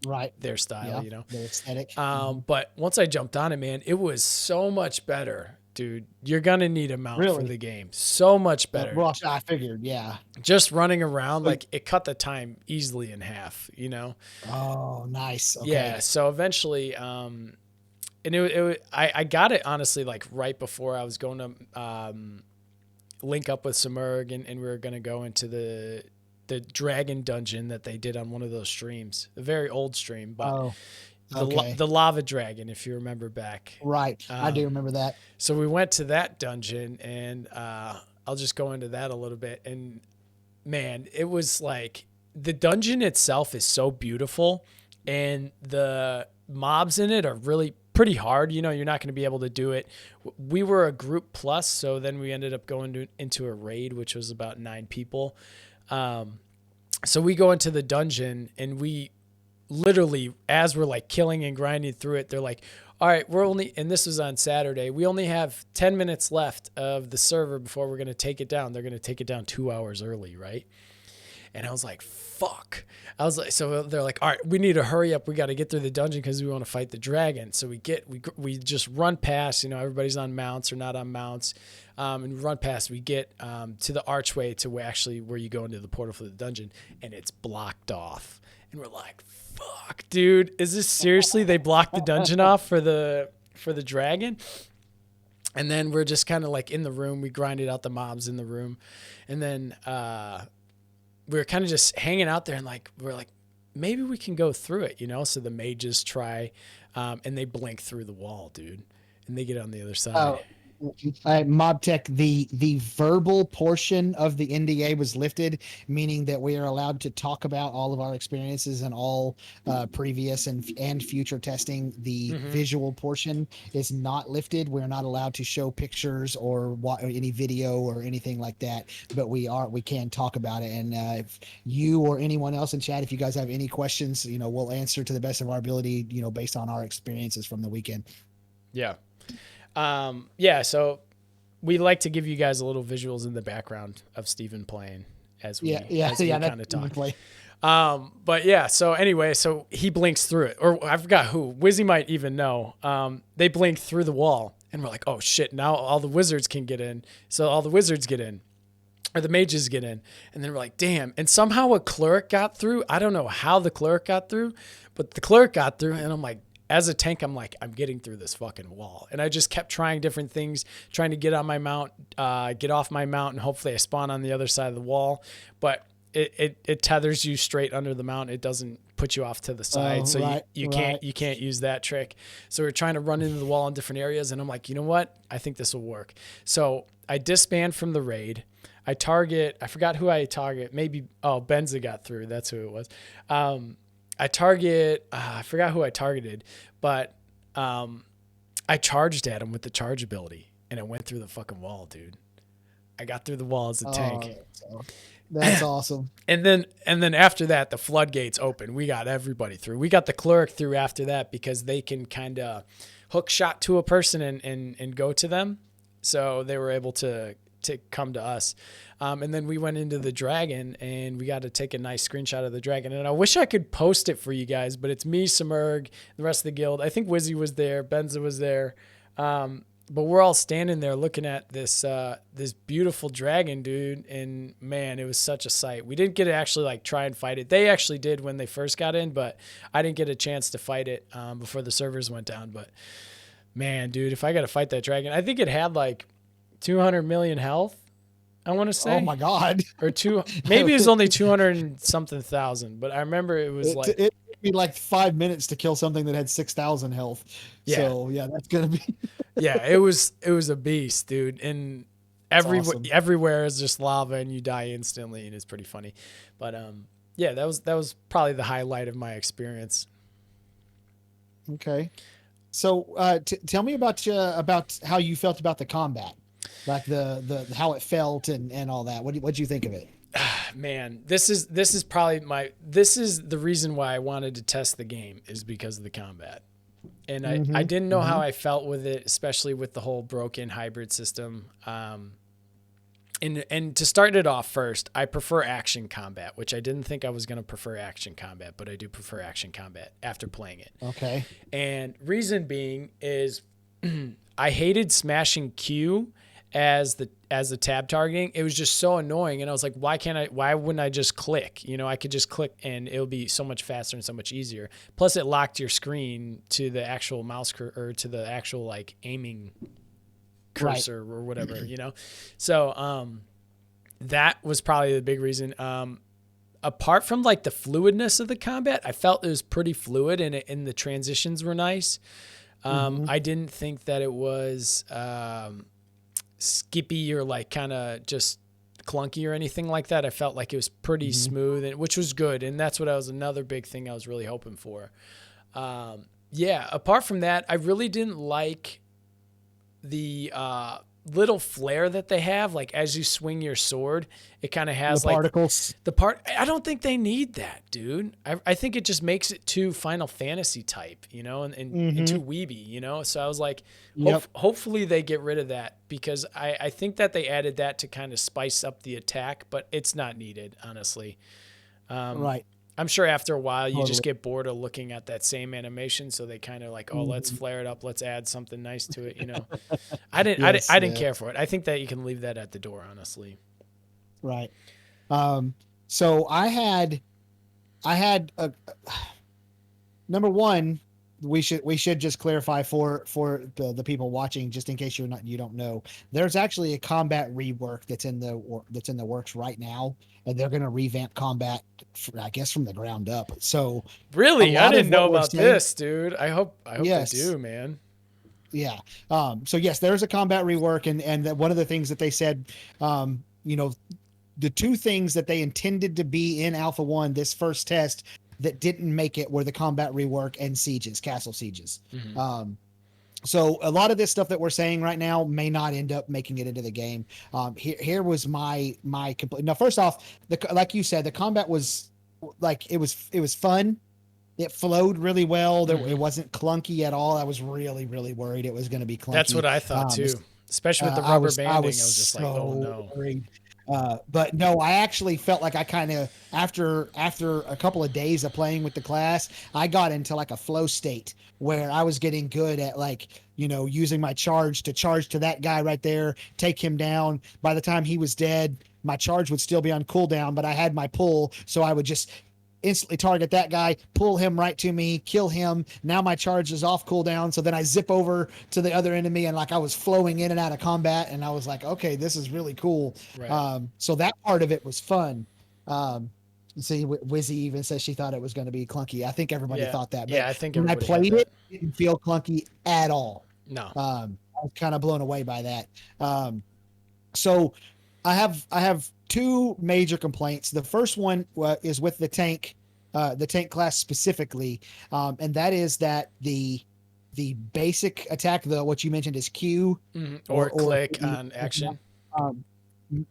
Right. their style, Yeah. you know. The aesthetic. Hmm. But once I jumped on it, man, it was so much better, dude. You're gonna need a mount for Really? the game. So much better. Well, I figured. Yeah. Just running around, So, like it cut the time easily in half, you know? oh, nice. Yeah. Okay. So eventually, and I got it honestly like right before I was going to link up with Samurg, and we were gonna go into the dragon dungeon that they did on one of those streams, a very old stream, but Oh, okay. the lava dragon, if you remember back. Right. I do Um, remember that. so we went to that dungeon, and I'll just go into that a little bit. And man, it was like the dungeon itself is so beautiful, and the mobs in it are really pretty hard. You know, you're not going to be able to do it. We were a group plus, so then we ended up going into a raid, which was about 9 people. Um, so we go into the dungeon, and we literally, as we're like killing and grinding through it, they're like, all right, and this was on Saturday, we only have 10 minutes left of the server before we're going to take it down. They're going to take it down 2 hours early, right? And I was like, fuck. I was like, so they're like, all right, we need to hurry up. We got to get through the dungeon because we want to fight the dragon. So we just run past, you know, everybody's on mounts or not on mounts. And we run past, we get to the archway to where you go into the portal for the dungeon, and it's blocked off. And we're like, fuck, dude, is this seriously? They blocked the dungeon off for the dragon? And then we're just kind of like in the room. We grinded out the mobs in the room. And then we were kind of just hanging out there, and like we're like, maybe we can go through it, you know? So the mages try, and they blink through the wall, dude. And they get on the other side. Oh, MobTech, the verbal portion of the NDA was lifted, meaning that we are allowed to talk about all of our experiences and all previous and future testing. The Mm-hmm. visual portion is not lifted. We're not allowed to show pictures or any video or anything like that. But we can talk about it. And if you or anyone else in chat, if you guys have any questions, you know, we'll answer to the best of our ability, you know, based on our experiences from the weekend. Yeah. Yeah, so we like to give you guys a little visuals in the background of Steven playing as we kind of talk. Play. But yeah, so anyway, so he blinks through it, or I forgot who. Wizzy might even know. They blink through the wall, and we're like, oh shit! Now all the wizards can get in. So all the wizards get in, or the mages get in, and then we're like, damn! And somehow a cleric got through. I don't know how the cleric got through, but the cleric got through, and I'm like, as a tank, I'm like, I'm getting through this fucking wall. And I just kept trying different things, trying to get on my mount, get off my mount, and hopefully I spawn on the other side of the wall. But it tethers you straight under the mount. It doesn't put you off to the side. So Right, you right. can't use that trick. So we're trying to run into the wall in different areas. And I'm like, you know what? I think this will work. So I disband from the raid. I forgot who I target. Maybe, Benza got through. That's who it was. I forgot who I targeted, but I charged at him with the charge ability, and it went through the fucking wall, dude. I got through the wall as a tank. That's awesome. And then after that, the floodgates open. We got everybody through. We got the cleric through after that because they can kind of hook shot to a person and go to them. So they were able to come to us. And then we went into the dragon, and we got to take a nice screenshot of the dragon. And I wish I could post it for you guys, but it's me, Samurg, the rest of the guild. I think Wizzy was there. Benza was there. But we're all standing there looking at this beautiful dragon, dude. And man, it was such a sight. We didn't get to actually like try and fight it. They actually did when they first got in, but I didn't get a chance to fight it before the servers went down. But man, dude, if I got to fight that dragon, I think it had like 200 million health, I want to say. Oh my God. Or maybe it was only 200 and something thousand, but I remember it was like, took me like 5 minutes to kill something that had 6,000 health. Yeah. So yeah, that's gonna be Yeah, it was a beast, dude. And awesome. everywhere is just lava and you die instantly, and it's pretty funny. But yeah, that was probably the highlight of my experience. Okay. So tell me about how you felt about the combat, like the how it felt and all that. What'd you think of it? Man, this is probably this is the reason why I wanted to test the game, is because of the combat. And I didn't know how I felt with it, especially with the whole broken hybrid system. And to start it off first, I prefer action combat, which I didn't think I was going to prefer action combat, but I do prefer action combat after playing it. Okay. And reason being is I hated smashing Q as the tab targeting. It was just so annoying, and I was like, why wouldn't I just click? You know, I could just click and it'll be so much faster and so much easier. Plus it locked your screen to the actual mouse or to the actual like aiming cursor or whatever, you know? So, that was probably the big reason. Apart from like the fluidness of the combat, I felt it was pretty fluid and the transitions were nice. I didn't think that it was, skippy or like kind of just clunky or anything like that. I felt like it was pretty smooth, and which was good. And that's another big thing I was really hoping for. Yeah. Apart from that, I really didn't like the, little flare that they have, like as you swing your sword, it kind of has the like particles. I don't think they need that, dude. I think it just makes it too Final Fantasy type, you know, and too weeby, you know? So I was like, hopefully they get rid of that, because I think that they added that to kind of spice up the attack, but it's not needed, honestly. Right. I'm sure after a while you just get bored of looking at that same animation, so they kind of like, oh, let's flare it up, let's add something nice to it, you know. I didn't care for it. I think that you can leave that at the door, honestly. Right. So I had a number one. We should just clarify for the people watching, just in case you don't know. There's actually a combat rework that's in the works right now, and they're going to revamp combat, I guess, from the ground up. So really, I didn't know about this, dude. I hope they do, man. Yeah. So yes, there's a combat rework, and one of the things that they said, you know, the two things that they intended to be in Alpha 1 this first test that didn't make it were the combat rework and castle sieges. So a lot of this stuff that we're saying right now may not end up making it into the game. Here was my complete. Now, first off, like you said, the combat was like, it was fun. It flowed really well. It wasn't clunky at all. I was really, really worried it was going to be clunky. That's what I thought too, especially with the rubber banding. I was just like, oh no. Worried. But no, I actually felt like I kind of, after a couple of days of playing with the class, I got into like a flow state where I was getting good at, like, you know, using my charge to that guy right there, take him down. By the time he was dead, my charge would still be on cooldown, but I had my pull, so I would just instantly target that guy, pull him right to me, kill him. Now my charge is off cooldown, so then I zip over to the other enemy, and like I was flowing in and out of combat, and I was like, okay, this is really cool. Right. So that part of it was fun. See, Wizzy even says she thought it was going to be clunky. I think everybody thought that. But I think when I played it didn't feel clunky at all. No. I was kind of blown away by that. So I have two major complaints. The first one is with the tank class specifically, and that is that the basic attack, what you mentioned is Q, or click on action,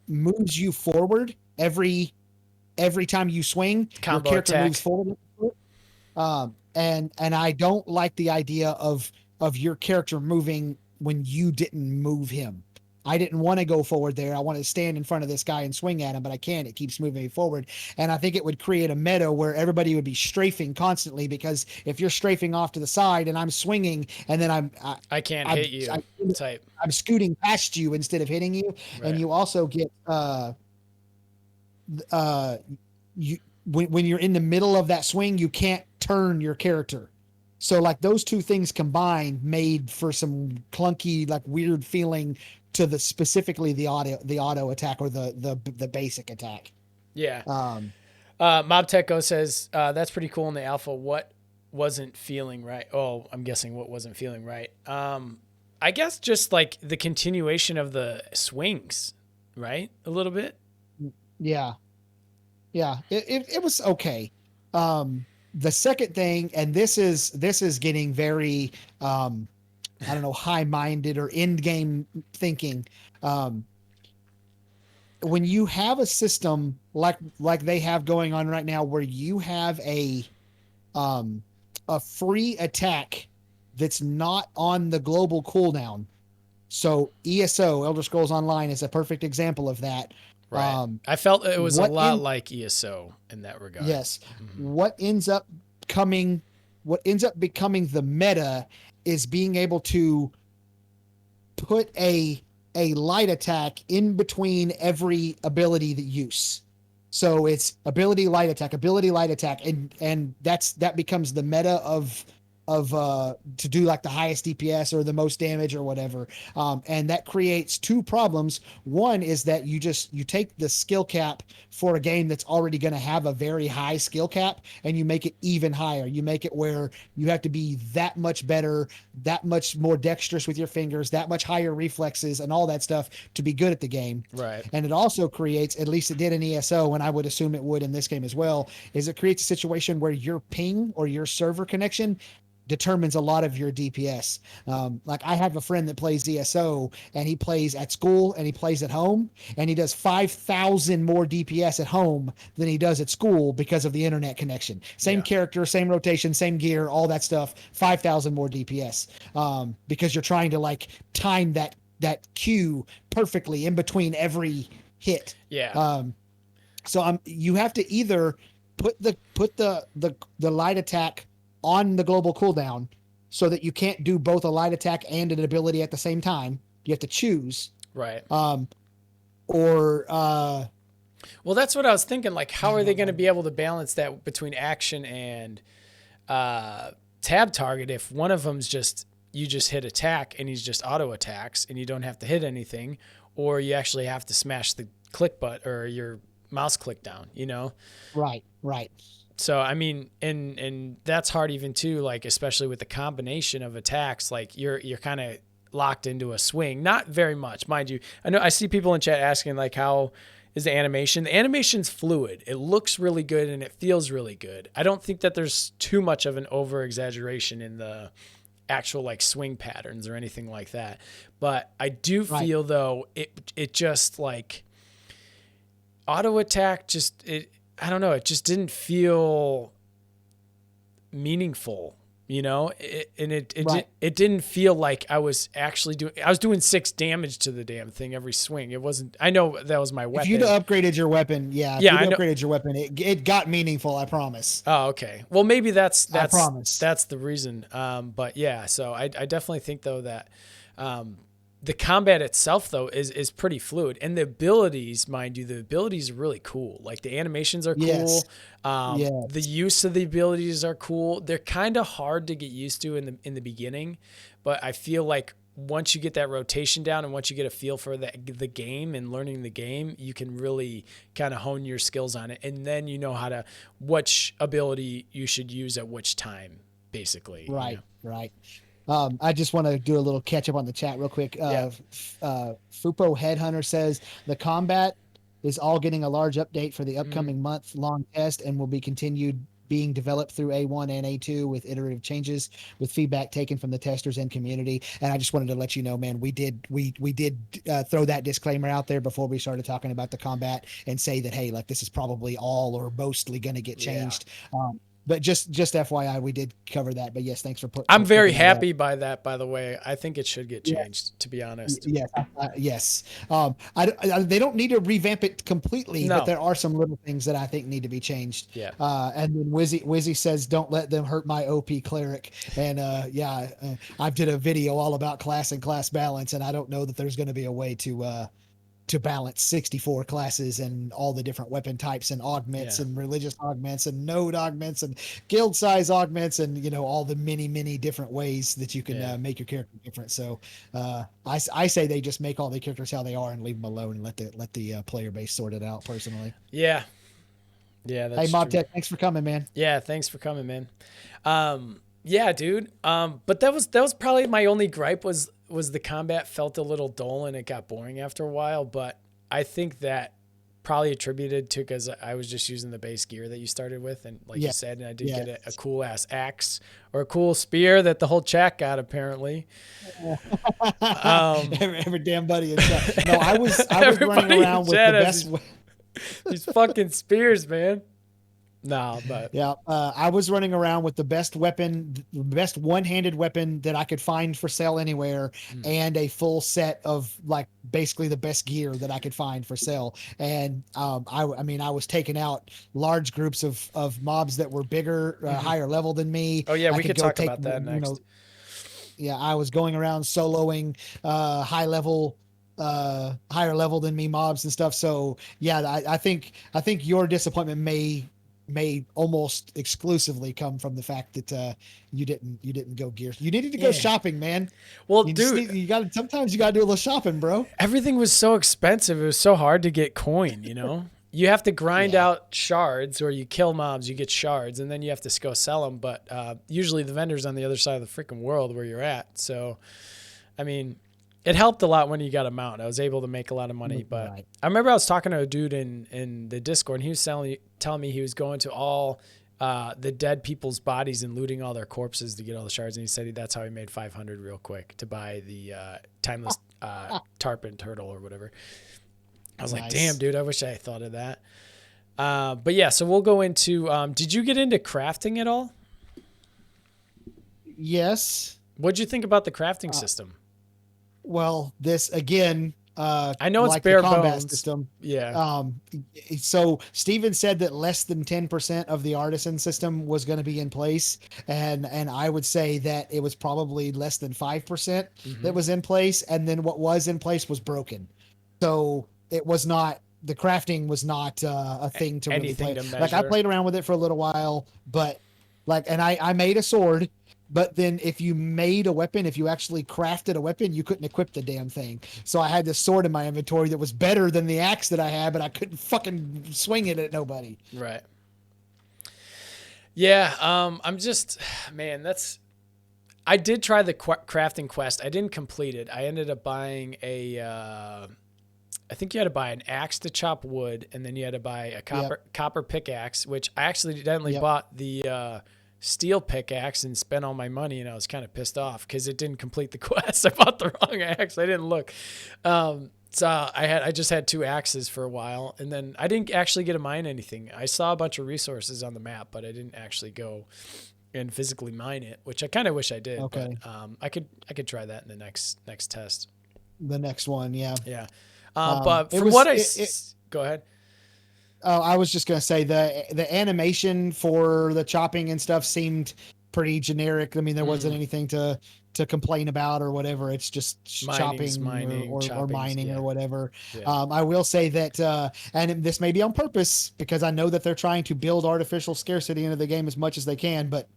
moves you forward every time you swing. Combo your character attack. moves forward. And I don't like the idea of your character moving when you didn't move him. I didn't want to go forward there. I wanted to stand in front of this guy and swing at him, but I can't. It keeps moving me forward. And I think it would create a meta where everybody would be strafing constantly, because if you're strafing off to the side and I'm swinging and then I can't hit you type. I'm scooting past you instead of hitting you. Right. And you also get, when you're in the middle of that swing, you can't turn your character. So like those two things combined made for some clunky, like weird feeling to specifically the auto attack or the basic attack. Yeah. Mob Techco says that's pretty cool in the alpha. What wasn't feeling right? Oh, I'm guessing what wasn't feeling right. I guess just like the continuation of the swings, right? A little bit. Yeah. Yeah. It was okay. The second thing, and this is getting very, I don't know, high minded or end game thinking. Um, when you have a system like they have going on right now, where you have um, a free attack that's not on the global cooldown. So ESO, Elder Scrolls Online, is a perfect example of that. Right. I felt it was a lot in, like ESO in that regard. Yes. What ends up becoming the meta is being able to put a light attack in between every ability that use. So it's ability light attack, and that becomes the meta of to do like the highest DPS or the most damage or whatever. And that creates two problems. One is that you take the skill cap for a game that's already going to have a very high skill cap, and you make it even higher. You make it where you have to be that much better, that much more dexterous with your fingers, that much higher reflexes and all that stuff to be good at the game. Right. And it also creates, at least it did in ESO, and I would assume it would in this game as well, is it creates a situation where your ping or your server connection determines a lot of your DPS. Like I have a friend that plays ESO, and he plays at school and he plays at home, and he does 5,000 more DPS at home than he does at school because of the internet connection. Same character, same rotation, same gear, all that stuff, 5,000 more DPS. Because you're trying to like time that Q perfectly in between every hit. Yeah. So you have to either put the light attack on the global cooldown so that you can't do both a light attack and an ability at the same time. You have to choose. Right. Well, that's what I was thinking. Like, how are they going to be able to balance that between action and tab target if one of them's you just hit attack and he's just auto attacks and you don't have to hit anything, or you actually have to smash the click button or your mouse click down, Right. So, I mean, and that's hard even too, like, especially with the combination of attacks, like you're kind of locked into a swing, not very much, mind you. I know I see people in chat asking like, how is the animation? The animation's fluid. It looks really good and it feels really good. I don't think that there's too much of an over exaggeration in the actual like swing patterns or anything like that. But I do feel though, it just like auto attack I don't know. It just didn't feel meaningful, it didn't feel like I was actually doing 6 damage to the damn thing every swing. It wasn't, I know that was my weapon. If you'd upgraded your weapon, it got meaningful. I promise. Oh, okay. Well, maybe that's I promise. That's the reason. But yeah, so I definitely think though that, the combat itself though is pretty fluid, and the abilities, mind you, are really cool. Like the animations are cool. Yes. The use of the abilities are cool. They're kind of hard to get used to in the beginning, but I feel like once you get that rotation down and once you get a feel for the game and learning the game, you can really kind of hone your skills on it, and then you know which ability you should use at which time, basically. Right. I just want to do a little catch up on the chat real quick. Fupo Headhunter says the combat is all getting a large update for the upcoming month-long test and will be continued being developed through A1 and A2 with iterative changes with feedback taken from the testers and community. And I just wanted to let you know, man, we did throw that disclaimer out there before we started talking about the combat and say that, hey, like this is probably all or mostly going to get changed. But just FYI, we did cover that. But yes, thanks for putting. I'm very happy by that. By the way, I think it should get changed. To be honest. Yes. They don't need to revamp it completely, but there are some little things that I think need to be changed. Yeah. And then Wizzy says, "Don't let them hurt my OP cleric." And I did a video all about class and class balance, and I don't know that there's going to be a way to balance 64 classes and all the different weapon types and augments and religious augments and node augments and guild size augments and all the many different ways that you can make your character different. So I say they just make all the characters how they are and leave them alone and let the player base sort it out personally. Yeah, Hey, that's Mob true. Tech, thanks for coming, man. Yeah, thanks for coming, man. Yeah, dude. But that was probably my only gripe was the combat felt a little dull and it got boring after a while. But I think that probably attributed to because I was just using the base gear that you started with, and like you Yeah, said, and I did yeah. get a cool ass axe or a cool spear that the whole chat got apparently. Um, Every damn buddy in chat. No, I was running everybody in around with the chat has best. these fucking spears, man. No, but Yeah, I was running around with the best weapon, the best one-handed weapon that I could find for sale anywhere, mm, and a full set of like basically the best gear that I could find for sale. And I mean, I was taking out large groups of mobs that were bigger, mhm. higher level than me. Oh yeah, I we could could go talk take, about that next. yeah, I was going around soloing high level higher level than me mobs and stuff. So yeah, I think your disappointment may almost exclusively come from the fact that you didn't go gear. You needed to go Yeah. shopping, man. Well, You just dude, need, you got sometimes you got to do a little shopping, bro. everything was so expensive. It was so hard to get coin, you know? You have to grind Yeah. out shards or you kill mobs, you get shards, and then you have to go sell them. But usually the vendor's on the other side of the freaking world where you're at. So, I mean, it helped a lot when you got a mount. I was able to make a lot of money. But Right. I remember I was talking to a dude in the Discord, and he was telling me he was going to all the dead people's bodies and looting all their corpses to get all the shards. And he said that's how he made 500 real quick to buy the timeless tarpon turtle or whatever. I was like, Nice. damn, dude, I wish I had thought of that. But yeah, so we'll go into, did you get into crafting at all? Yes. What'd you think about the crafting system? Well, this again, I know it's like bare the combat bones. system. Yeah. Um, so Steven said that less than 10% of the artisan system was going to be in place. And I would say that it was probably less than 5% that was in place. And then what was in place was broken. So it was not, the crafting was not a thing to really Anything play. to Like I measure. played around with it for a little while, but like, and I made a sword. But then if you made a weapon, if you actually crafted a weapon, you couldn't equip the damn thing. So I had this sword in my inventory that was better than the axe that I had, but I couldn't fucking swing it at nobody. Right. Yeah. I'm just, man, I did try the crafting quest. I didn't complete it. I ended up buying I think you had to buy an axe to chop wood, and then you had to buy a copper pickaxe, which I accidentally bought the steel pickaxe and spent all my money, and I was kind of pissed off because it didn't complete the quest. I bought the wrong axe. I didn't look. So I just had two axes for a while, and then I didn't actually get to mine anything. I saw a bunch of resources on the map, but I didn't actually go and physically mine it, which I kind of wish I did. Okay. But I could try that in the next test. The next one, yeah. Yeah. But from go ahead. I was just gonna say the animation for the chopping and stuff seemed pretty generic. I mean, there wasn't anything to complain about or whatever. It's just chopping or mining or whatever. Yeah. I will say that, and this may be on purpose because I know that they're trying to build artificial scarcity into the game as much as they can, but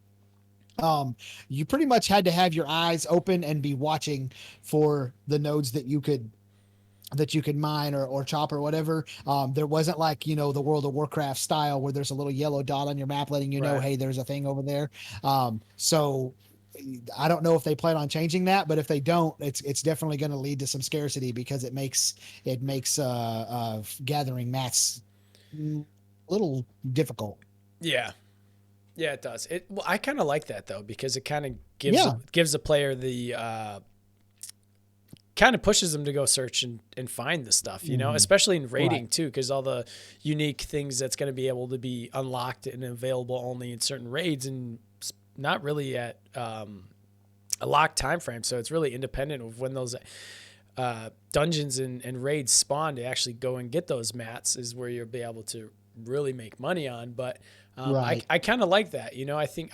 you pretty much had to have your eyes open and be watching for the nodes that you could mine or chop or whatever. There wasn't like, the World of Warcraft style where there's a little yellow dot on your map letting you know, hey, there's a thing over there. So I don't know if they plan on changing that, but if they don't, it's definitely going to lead to some scarcity because it makes gathering mats a little difficult. Yeah. Yeah, it does. Well, I kind of like that though, because it kind of gives a player the, kind of pushes them to go search and find the stuff, especially in raiding too, because all the unique things that's going to be able to be unlocked and available only in certain raids and not really at a locked time frame. So it's really independent of when those dungeons and raids spawn to actually go and get those mats is where you'll be able to really make money on. But I kind of like that.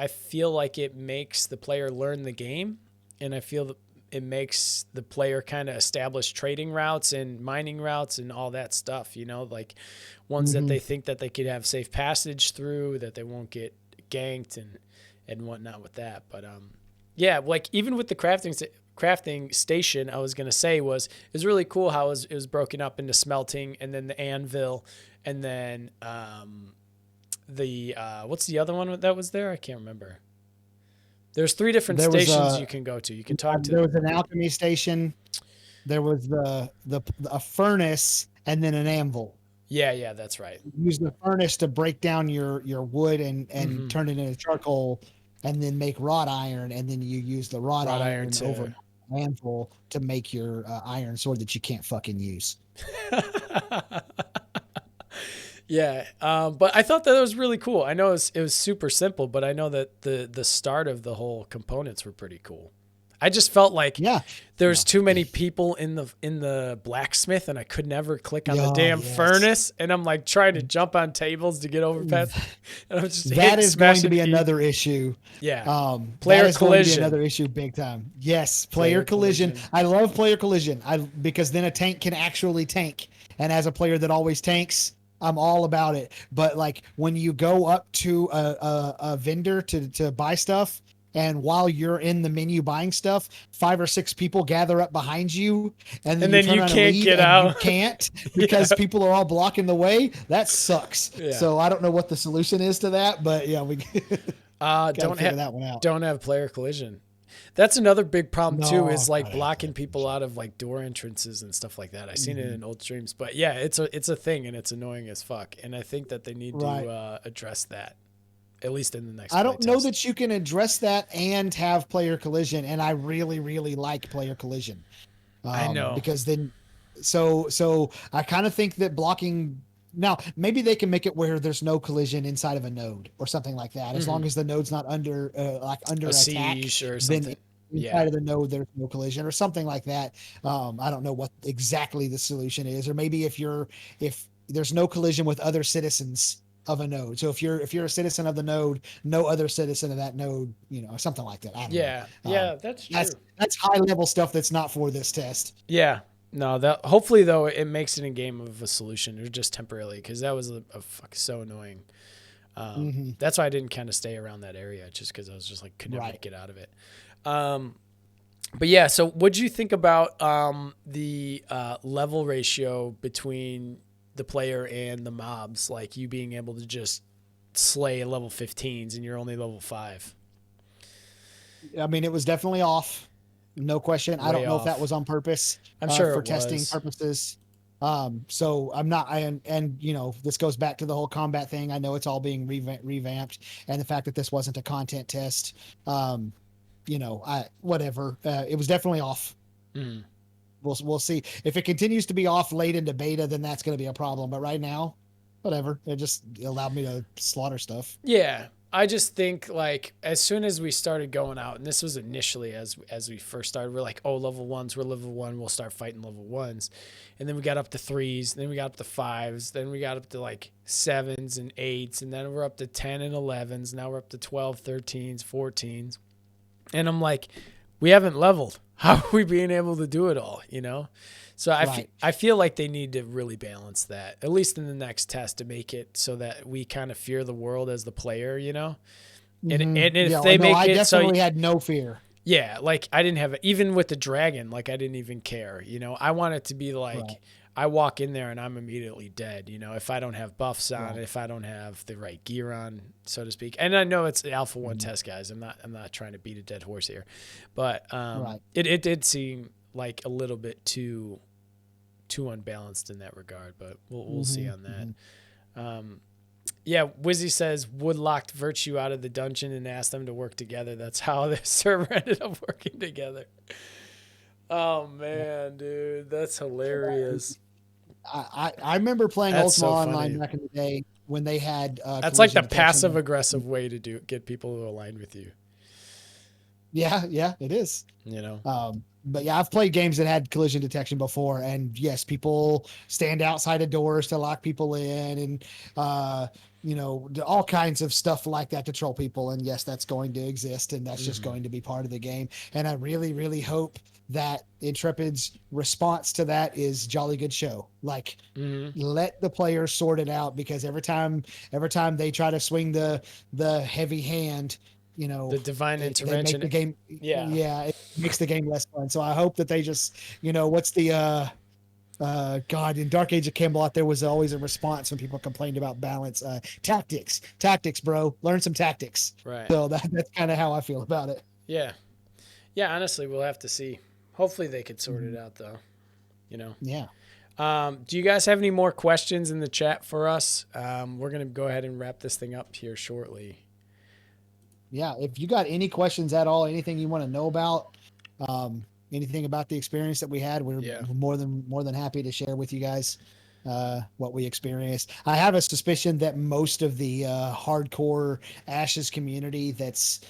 I feel like it makes the player learn the game, and I feel that it makes the player kind of establish trading routes and mining routes and all that stuff, like ones that they think that they could have safe passage through, that they won't get ganked and whatnot with that. But yeah, like even with the crafting station, I was going to say it was really cool how it was broken up into smelting and then the anvil and then what's the other one that was there? I can't remember. There's 3 different There was stations you can go to. You can talk to. There was an alchemy station. There was a furnace and then an anvil. Yeah, that's right. Use the furnace to break down your wood and turn it into charcoal, and then make wrought iron, and then you use the wrought iron over anvil to make your iron sword that you can't fucking use. Yeah, but I thought that was really cool. I know it was super simple, but I know that the start of the whole components were pretty cool. I just felt like there's too many people in the blacksmith, and I could never click on the damn furnace, and I'm like trying to jump on tables to get over past. And I'm just that is going to be another issue. Yeah, player collision, another issue, big time. Yes, player collision. I love player collision. Because then a tank can actually tank, and as a player that always tanks, I'm all about it. But like when you go up to a vendor to buy stuff, and while you're in the menu buying stuff, 5 or 6 people gather up behind you, and then you can't get out. You can't because people are all blocking the way. That sucks. Yeah. So I don't know what the solution is to that, but yeah, we don't figure that one out. Don't have player collision. That's another big problem too, is like blocking people out of like door entrances and stuff like that. I've seen it in old streams, but yeah, it's a thing, and it's annoying as fuck. And I think that they need to address that, at least in the next. I don't know that you can address that and have player collision, and I really, really like player collision. I know, because then, so I kind of think that blocking. Now, maybe they can make it where there's no collision inside of a node or something like that. As long as the node's not under under a attack, siege or something. Then inside of the node there's no collision or something like that. I don't know what exactly the solution is, or maybe if there's no collision with other citizens of a node. So if you're a citizen of the node, no other citizen of that node, something like that. I don't know. Yeah, that's true. That's high level stuff that's not for this test. Yeah. No, that hopefully though it makes it in game of a solution, or just temporarily, because that was a fuck so annoying. That's why I didn't kind of stay around that area, just because I was just like could never get out of it. But yeah, so what'd you think about the level ratio between the player and the mobs? Like you being able to just slay level 15s and you're only level 5. I mean, it was definitely off. No question. I don't know if that was on purpose. I'm sure for testing purposes. So I'm not, and this goes back to the whole combat thing. I know it's all being revamped, and the fact that this wasn't a content test, whatever, it was definitely off. We'll see if it continues to be off late into beta, then that's going to be a problem. But right now, whatever, it just allowed me to slaughter stuff. Yeah. I just think like as soon as we started going out, and this was initially as we first started, we're like, oh, level 1s, we're level 1, we'll start fighting level 1s. And then we got up to 3s, then we got up to 5s, then we got up to like 7s and 8s, and then we're up to 10 and 11s. Now we're up to 12, 13s, 14s. And I'm like, we haven't leveled. How are we being able to do it all, So I feel like they need to really balance that, at least in the next test, to make it so that we kind of fear the world as the player, And if they make it so, I definitely had no fear. Yeah, like I didn't have even with the dragon, like I didn't even care, I want it to be like I walk in there and I'm immediately dead, if I don't have buffs on, if I don't have the right gear on, so to speak. And I know it's the Alpha 1 test, guys. I'm not trying to beat a dead horse here, but it did seem like a little bit too unbalanced in that regard, but we'll see on that. Wizzy says Wood locked Virtue out of the dungeon and asked them to work together. That's how the server ended up working together. Oh man, dude, that's hilarious. I remember playing Ultima Online back in the day when they had that's like the passive aggressive way to get people to align with you. Yeah, it is. But yeah, I've played games that had collision detection before, and yes, people stand outside of doors to lock people in, and all kinds of stuff like that to troll people. And yes, that's going to exist, and that's just going to be part of the game. And I really, really hope that Intrepid's response to that is jolly good show. Like, let the players sort it out, because every time they try to swing the heavy hand, the divine intervention, the game, it makes the game less fun. So I hope that they just, what's the God, in Dark Age of Camelot, there was always a response when people complained about balance. Tactics, bro. Learn some tactics. Right. So that's kind of how I feel about it. Yeah. Yeah. Honestly, we'll have to see. Hopefully, they could sort it out, though. You know. Yeah. Do you guys have any more questions in the chat for us? We're gonna go ahead and wrap this thing up here shortly. Yeah. If you got any questions at all, anything you want to know about, anything about the experience that we had, we're more than happy to share with you guys what we experienced. I have a suspicion that most of the hardcore Ashes community that's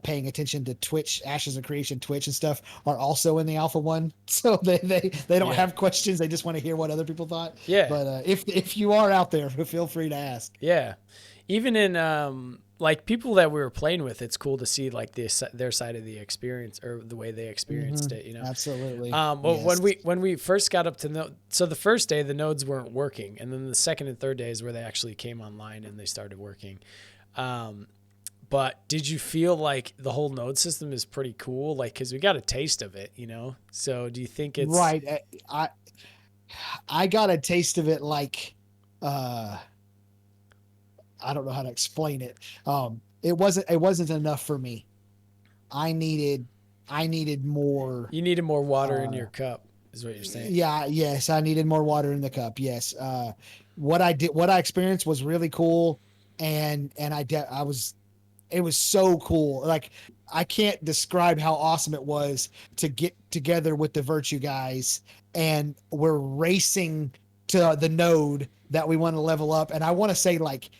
paying attention to Twitch, Ashes of Creation, Twitch and stuff are also in the Alpha 1. So they don't have questions. They just want to hear what other people thought. Yeah. But if you are out there, feel free to ask. Yeah. Even in like people that we were playing with, it's cool to see like their side of the experience or the way they experienced it, you know? Absolutely. Well, when we first got up to so the first day the nodes weren't working, and then the second and third days where they actually came online and they started working. But did you feel like the whole node system is pretty cool? Like, cause we got a taste of it, you know? So do you think it's right? I got a taste of it. Like, I don't know how to explain it. It wasn't enough for me. I needed more. You needed more water in your cup, is what you're saying. Yeah. Yes. I needed more water in the cup. Yes. What I experienced was really cool. And it was so cool. Like, I can't describe how awesome it was to get together with the Virtue guys, and we're racing to the node that we want to level up. And I want to say like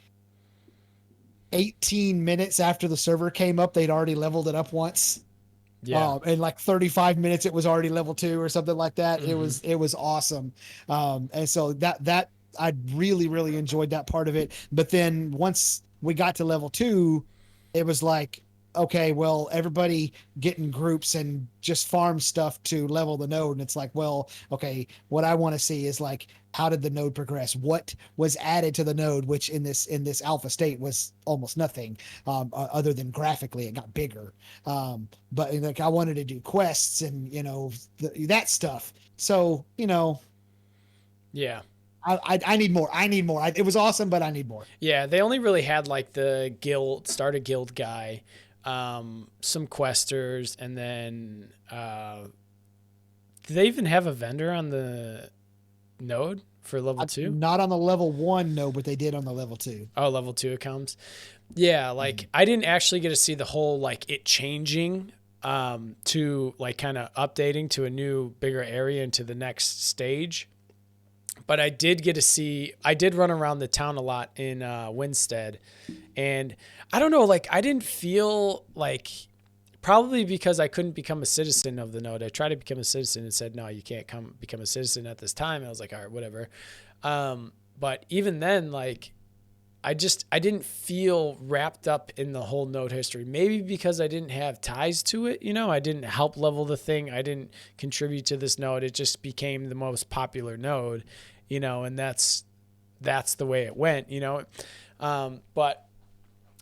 18 minutes after the server came up, they'd already leveled it up once. Yeah. In like 35 minutes, it was already level 2 or something like that. Mm-hmm. It was awesome. And so that I really, really enjoyed that part of it. But then once we got to level 2, it was like, okay, well, everybody get in groups and just farm stuff to level the node. And it's like, well, okay, what I want to see is like, how did the node progress? What was added to the node, which in this alpha state was almost nothing, other than graphically it got bigger. But like, I wanted to do quests and, you know, that stuff. So, you know, yeah, I need more. It was awesome, but I need more. Yeah. They only really had like the start a guild guy, some questers, and then do they even have a vendor on the node for level 2? Not on the level 1 node, but they did on the level 2. Oh, level 2 it comes. Yeah, like I didn't actually get to see the whole like it changing to like kind of updating to a new bigger area into the next stage. But I did run around the town a lot in Winstead, and I don't know, like I didn't feel like, probably because I couldn't become a citizen of the node. I tried to become a citizen and said, no, you can't become a citizen at this time. I was like, all right, whatever. But even then, like, I didn't feel wrapped up in the whole node history. Maybe because I didn't have ties to it. You know, I didn't help level the thing. I didn't contribute to this node. It just became the most popular node, you know, and that's the way it went, you know? But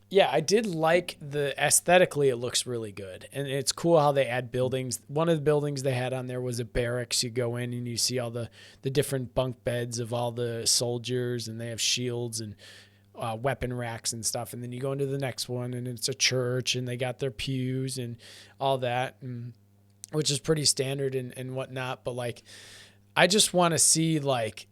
yeah, I did like aesthetically, it looks really good. And it's cool how they add buildings. One of the buildings they had on there was a barracks. You go in and you see all the different bunk beds of all the soldiers, and they have shields and weapon racks and stuff. And then you go into the next one and it's a church, and they got their pews and all that, which is pretty standard and whatnot. But like, I just want to see like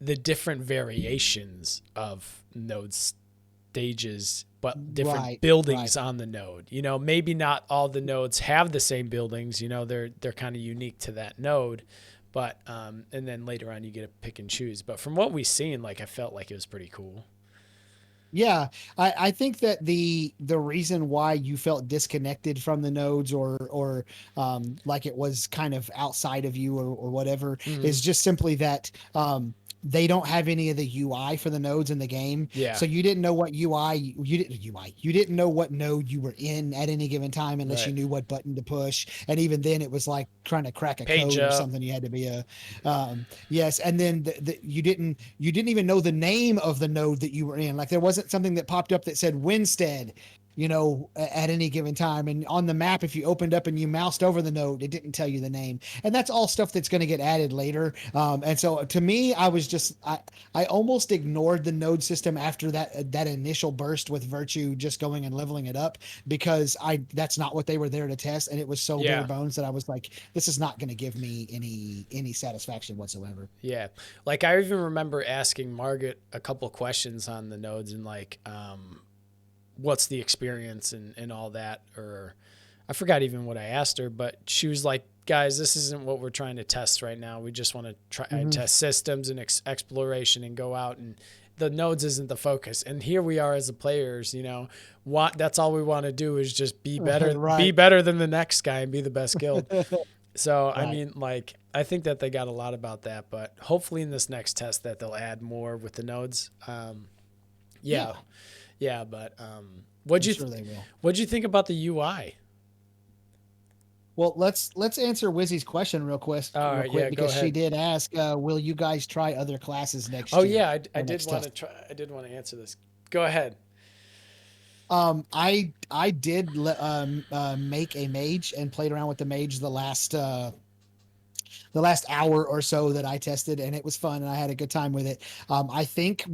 the different variations of node stages, but different buildings on the node. You know, maybe not all the nodes have the same buildings, you know, they're kind of unique to that node, but and then later on you get to pick and choose. But from what we've seen, like, I felt like it was pretty cool. Yeah, I think that the reason why you felt disconnected from the nodes or like it was kind of outside of you or whatever is just simply that they don't have any of the UI for the nodes in the game. Yeah. So you didn't know what you didn't know what node you were in at any given time unless you knew what button to push. And even then it was like trying to crack a code or something. You had to be yes. And then you didn't even know the name of the node that you were in. Like, there wasn't something that popped up that said Winstead. at any given time. And on the map, if you opened up and you moused over the node, it didn't tell you the name. And that's all stuff that's going to get added later. And so to me, I almost ignored the node system after that initial burst with Virtue just going and leveling it up, because that's not what they were there to test. And it was so bare bones that I was like, this is not going to give me any satisfaction whatsoever. Yeah. Like I even remember asking Margaret a couple questions on the nodes and like, what's the experience and all that, or I forgot even what I asked her, but she was like, guys, this isn't what we're trying to test right now. We just want to try test systems and exploration and go out, and the nodes isn't the focus. And here we are as the players, that's all we want to do is just be better, be better than the next guy and be the best guild. So, I mean, like, I think that they got a lot about that, but hopefully in this next test that they'll add more with the nodes. Yeah, but what'd you think about the UI? Well, let's answer Wizzy's question real quick, because she did ask, will you guys try other classes next year? Oh yeah, I did want to try. I did want to answer this. Go ahead. I did make a mage and played around with the mage the last hour or so that I tested, and it was fun and I had a good time with it. I think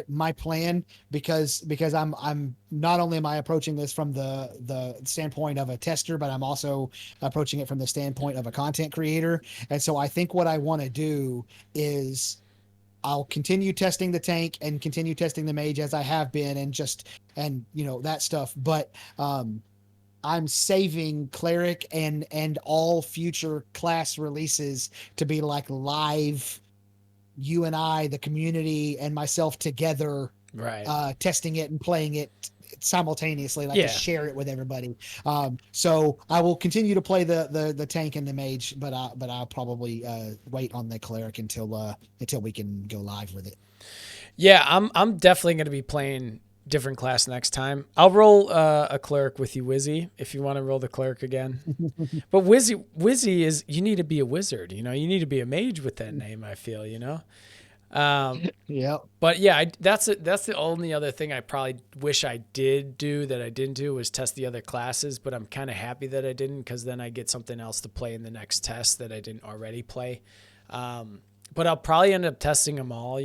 my plan, because I'm not only am I approaching this from the standpoint of a tester, but I'm also approaching it from the standpoint of a content creator. And so I think what I want to do is I'll continue testing the tank and continue testing the mage as I have been, and that stuff. But, I'm saving cleric and all future class releases to be like live, you and I, the community and myself together, right? Testing it and playing it simultaneously, to share it with everybody. So I will continue to play the tank and the mage, but I'll probably wait on the cleric until we can go live with it. Yeah, I'm definitely going to be playing different class next time. I'll roll a cleric with you, Wizzy, if you want to roll the cleric again. But Wizzy is, you need to be a wizard, you need to be a mage with that name, I feel, Yeah. But yeah, that's the only other thing I probably wish I did do that I didn't do was test the other classes, but I'm kind of happy that I didn't, because then I get something else to play in the next test that I didn't already play. But I'll probably end up testing them all,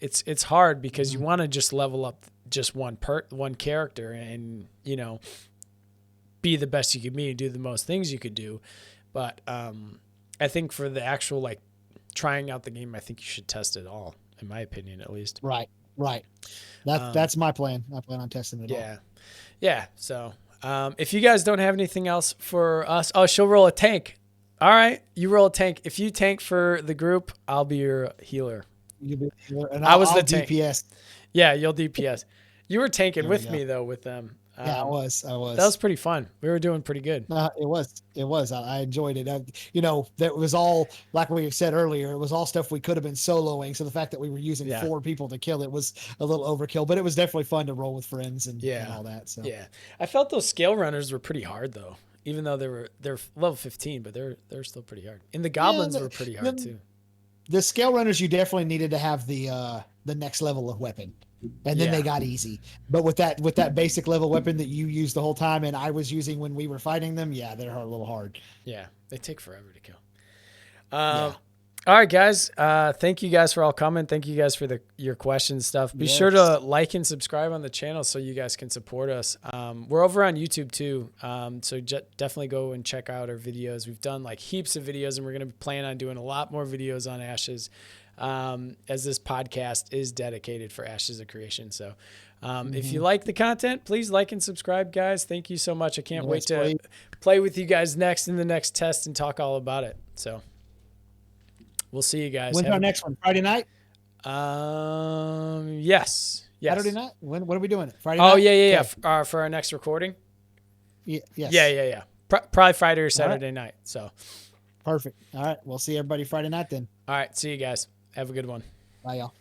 It's hard because you want to just level up just one character and, be the best you could be and do the most things you could do. But I think for the actual, like, trying out the game, I think you should test it all, in my opinion, at least. Right. That's my plan. I plan on testing it all. Yeah. So if you guys don't have anything else for us, she'll roll a tank. All right, you roll a tank. If you tank for the group, I'll be your healer. You'll be healer, and I'll the DPS. Yeah, you'll DPS. You were tanking with me though with them. Yeah, I was. That was pretty fun. We were doing pretty good. It was. I enjoyed it. That was all, like we said earlier, it was all stuff we could have been soloing. So the fact that we were using 4 people to kill it was a little overkill, but it was definitely fun to roll with friends and all that. So yeah, I felt those scale runners were pretty hard though, even though they're level 15, but they're still pretty hard. And the goblins were pretty hard too. The scale runners, you definitely needed to have the next level of weapon. And then they got easy. But with that basic level weapon that you used the whole time and I was using when we were fighting them, they're a little hard. Yeah, they take forever to kill. All right, guys. Thank you guys for all coming. Thank you guys for your questions stuff. Be sure to like and subscribe on the channel so you guys can support us. We're over on YouTube too, so definitely go and check out our videos. We've done like heaps of videos, and we're going to plan on doing a lot more videos on Ashes, as this podcast is dedicated for Ashes of Creation. So if you like the content, please like and subscribe, guys. Thank you so much. I can't wait to play with you guys next in the next test and talk all about it. So we'll see you guys. When's our next one? Friday night? Yes. Saturday night? What are we doing? Friday night? Oh, yeah. For our next recording? Yes. Yeah. Probably Friday or Saturday night. So perfect. All right. We'll see everybody Friday night then. All right. See you guys. Have a good one. Bye, y'all.